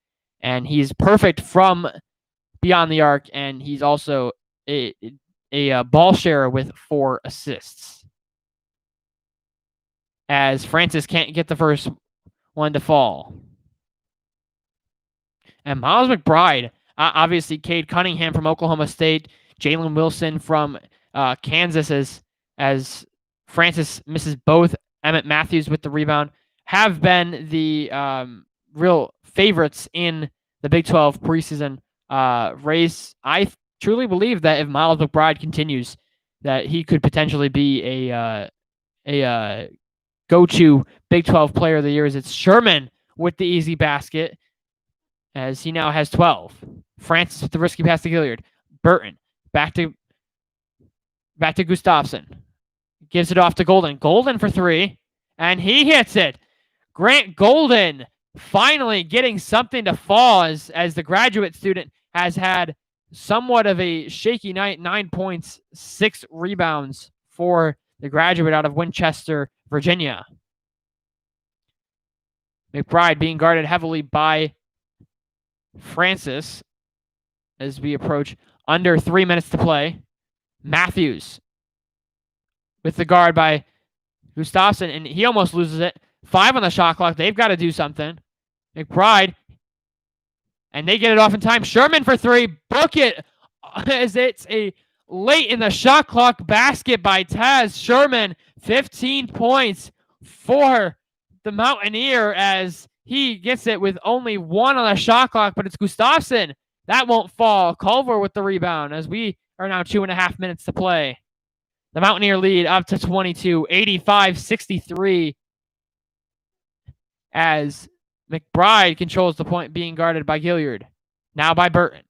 [SPEAKER 1] and he's perfect from beyond the arc, and he's also a ball sharer with 4 assists. As Francis can't get the first one to fall. And Miles McBride, obviously Cade Cunningham from Oklahoma State, Jalen Wilson from Kansas as Francis misses both. Emmett Matthews with the rebound have been the real favorites in the Big 12 preseason race. I truly believe that if Miles McBride continues, that he could potentially be a go-to Big 12 Player of the Year. As it's Sherman with the easy basket, as he now has 12. Francis with the risky pass to Gilliard. Burton back to Gustafson. Gives it off to Golden. Golden for 3, and he hits it. Grant Golden finally getting something to fall as the graduate student has had somewhat of a shaky night. 9 points, 6 rebounds for the graduate out of Winchester, Virginia. McBride being guarded heavily by Francis as we approach under 3 minutes to play. Matthews with the guard by Gustafson, and he almost loses it. 5 on the shot clock. They've got to do something. McBride, and they get it off in time. Sherman for 3. Book it as it's a late in the shot clock basket by Taz Sherman. 15 points for the Mountaineer as he gets it with only 1 on the shot clock, but it's Gustafson. That won't fall. Culver with the rebound as we are now 2.5 minutes to play. The Mountaineer lead up to 22, 85-63 as McBride controls the point, being guarded by Gilliard. Now by Burton.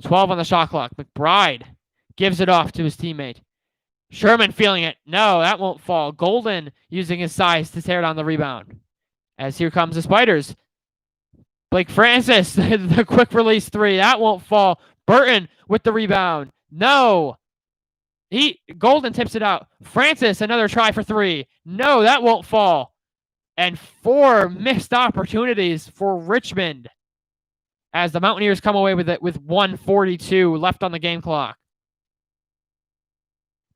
[SPEAKER 1] 12 on the shot clock. McBride gives it off to his teammate. Sherman feeling it. No, that won't fall. Golden using his size to tear down the rebound. As here comes the Spiders. Blake Francis, the quick release 3. That won't fall. Burton with the rebound. No. Golden tips it out. Francis, another try for 3. No, that won't fall. And 4 missed opportunities for Richmond as the Mountaineers come away with it with 1:42 left on the game clock.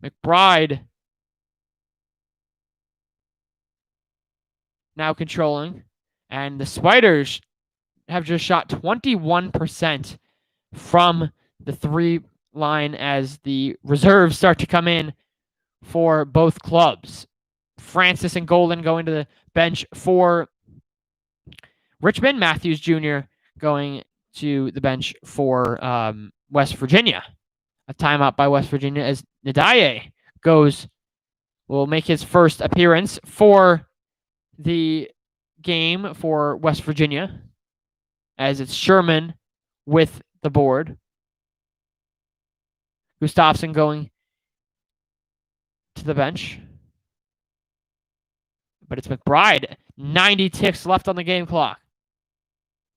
[SPEAKER 1] McBride now controlling, and the Spiders have just shot 21% from the 3 line as the reserves start to come in for both clubs. Francis and Golden going to the bench for Richmond. Matthews Jr. going to the bench for West Virginia. A timeout by West Virginia as Nadaye goes will make his first appearance for the game for West Virginia, as it's Sherman with the board. Gustafsson going to the bench. But it's McBride. 90 ticks left on the game clock.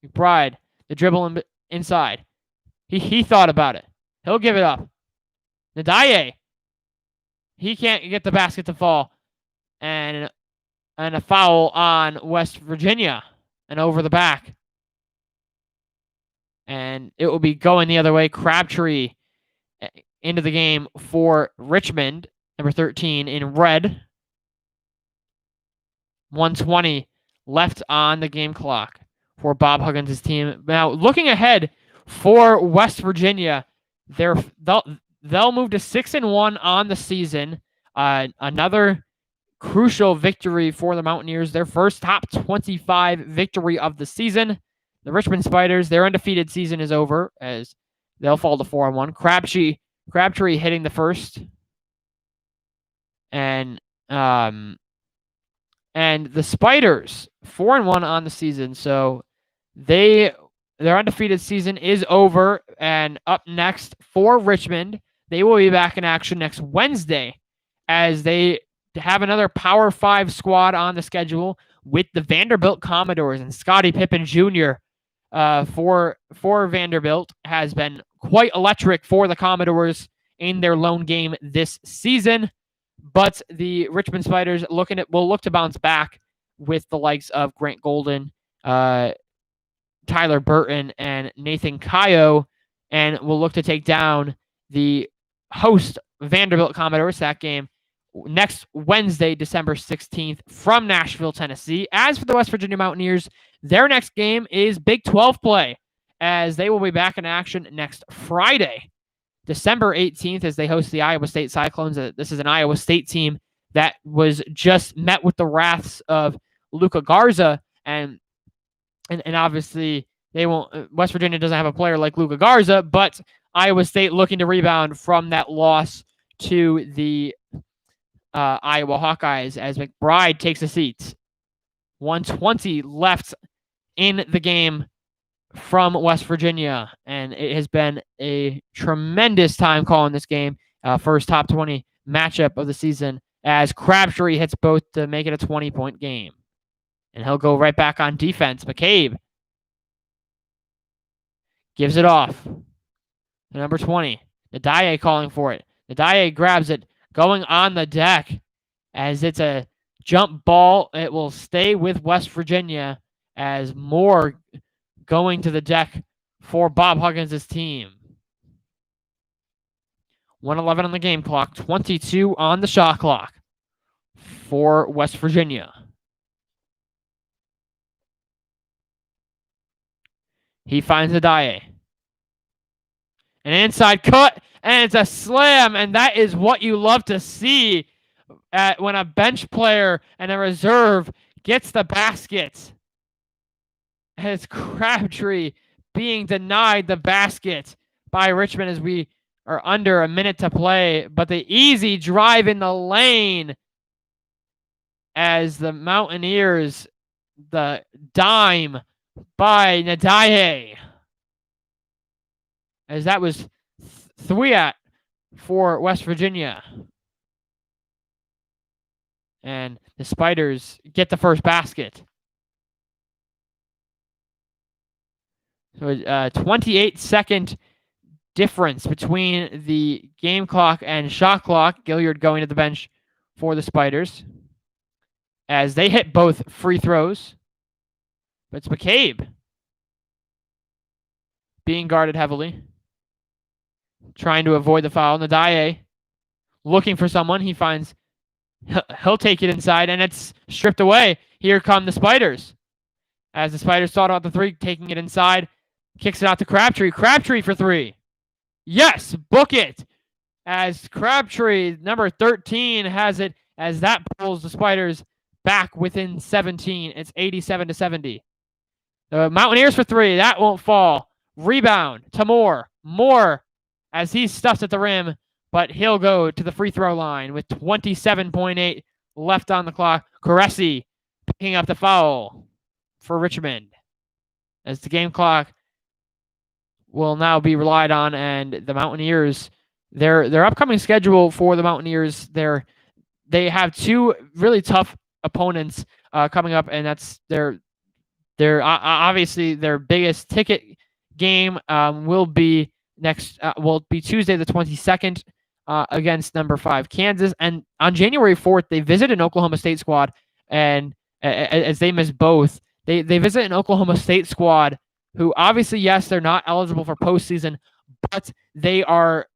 [SPEAKER 1] McBride, the dribble inside. He thought about it. He'll give it up. Nadaye. He can't get the basket to fall. And a foul on West Virginia. And over the back. And it will be going the other way. Crabtree into the game for Richmond. Number 13 in red. 1:20 left on the game clock for Bob Huggins' team. Now, looking ahead for West Virginia, they'll move to 6-1 on the season. Another crucial victory for the Mountaineers, their first top 25 victory of the season. The Richmond Spiders, their undefeated season is over as they'll fall to 4-1. Crabtree hitting the first. And the Spiders, 4-1 on the season. So their undefeated season is over. And up next for Richmond, they will be back in action next Wednesday as they have another Power 5 squad on the schedule with the Vanderbilt Commodores. And Scottie Pippen Jr. For Vanderbilt has been quite electric for the Commodores in their lone game this season. But the Richmond Spiders will look to bounce back with the likes of Grant Golden, Tyler Burton, and Nathan Kayo, and will look to take down the host Vanderbilt Commodores. That game next Wednesday, December 16th from Nashville, Tennessee. As for the West Virginia Mountaineers, their next game is Big 12 play, as they will be back in action next Friday, December 18th, as they host the Iowa State Cyclones. This is an Iowa State team that was just met with the wraths of Luka Garza, and obviously they won't. West Virginia doesn't have a player like Luka Garza, but Iowa State looking to rebound from that loss to the Iowa Hawkeyes as McBride takes a seat. 1:20 left in the game from West Virginia, and it has been a tremendous time calling this game. First top 20 matchup of the season, as Crabtree hits both to make it a 20-point game. And he'll go right back on defense. McCabe gives it off. Number 20. Nadaye calling for it. Nadaye grabs it, going on the deck as it's a jump ball. It will stay with West Virginia as Moore going to the deck for Bob Huggins' team. 1:11 on the game clock, 22 on the shot clock for West Virginia. He finds Nadaye. An inside cut, and it's a slam, and that is what you love to see when a bench player and a reserve gets the basket. As Crabtree being denied the basket by Richmond as we are under a minute to play, but the easy drive in the lane as the Mountaineers, the dime by Nadaye, as that was 3 for West Virginia. And the Spiders get the first basket. So a 28-second difference between the game clock and shot clock. Gilliard going to the bench for the Spiders as they hit both free throws. But it's McCabe being guarded heavily, trying to avoid the foul. Nadaye looking for someone. He finds he'll take it inside, and it's stripped away. Here come the Spiders. As the Spiders thought about the three, taking it inside, kicks it out to Crabtree. Crabtree for three. Yes, book it. As Crabtree, number 13, has it, as that pulls the Spiders back within 17. It's 87-70. The Mountaineers for three. That won't fall. Rebound to Moore. Moore, as he stuffs at the rim, but he'll go to the free throw line with 27.8 left on the clock. Caressi picking up the foul for Richmond as the game clock will now be relied on, and the Mountaineers, their upcoming schedule for the Mountaineers, they have two really tough opponents coming up, and that's their obviously their biggest ticket game will be Tuesday the 22nd against number 5 Kansas, and on January 4th they visit an Oklahoma State squad, and as they miss both, they visit an Oklahoma State squad who obviously, yes, they're not eligible for postseason, but they are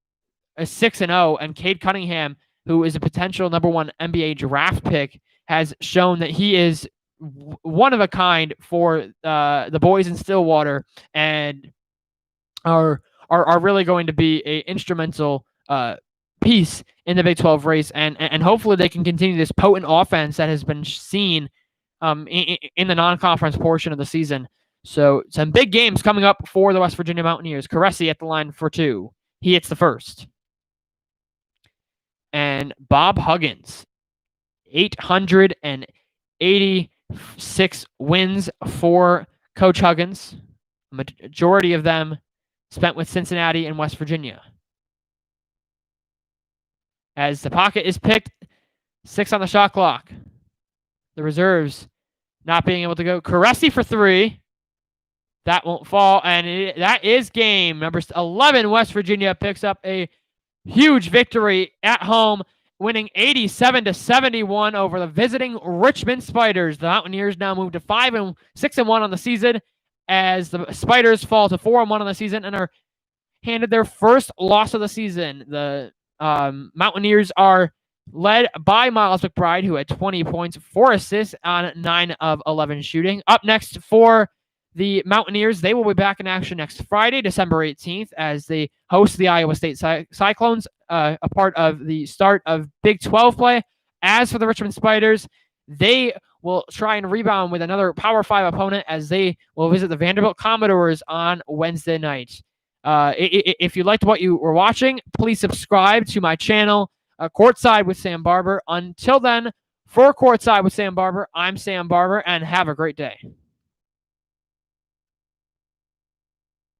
[SPEAKER 1] a 6-0, and Cade Cunningham, who is a potential number 1 NBA draft pick, has shown that he is one of a kind for the boys in Stillwater, and are really going to be a instrumental piece in the Big 12 race, and hopefully they can continue this potent offense that has been seen in the non-conference portion of the season. So some big games coming up for the West Virginia Mountaineers. Caressi at the line for 2. He hits the first. And Bob Huggins, 886 wins for Coach Huggins. A majority of them spent with Cincinnati and West Virginia. As the pocket is picked, 6 on the shot clock. The reserves not being able to go. Caressi for 3. That won't fall, and that is game. Number 11, West Virginia picks up a huge victory at home, winning 87-71 over the visiting Richmond Spiders. The Mountaineers now move to 6-1 on the season, as the Spiders fall to 4-1 on the season and are handed their first loss of the season. The Mountaineers are led by Miles McBride, who had 20 points, 4 assists on 9 of 11 shooting. Up next for the Mountaineers, they will be back in action next Friday, December 18th, as they host the Iowa State Cyclones, a part of the start of Big 12 play. As for the Richmond Spiders, they will try and rebound with another Power 5 opponent as they will visit the Vanderbilt Commodores on Wednesday night. If you liked what you were watching, please subscribe to my channel, Courtside with Sam Barber. Until then, for Courtside with Sam Barber, I'm Sam Barber, and have a great day.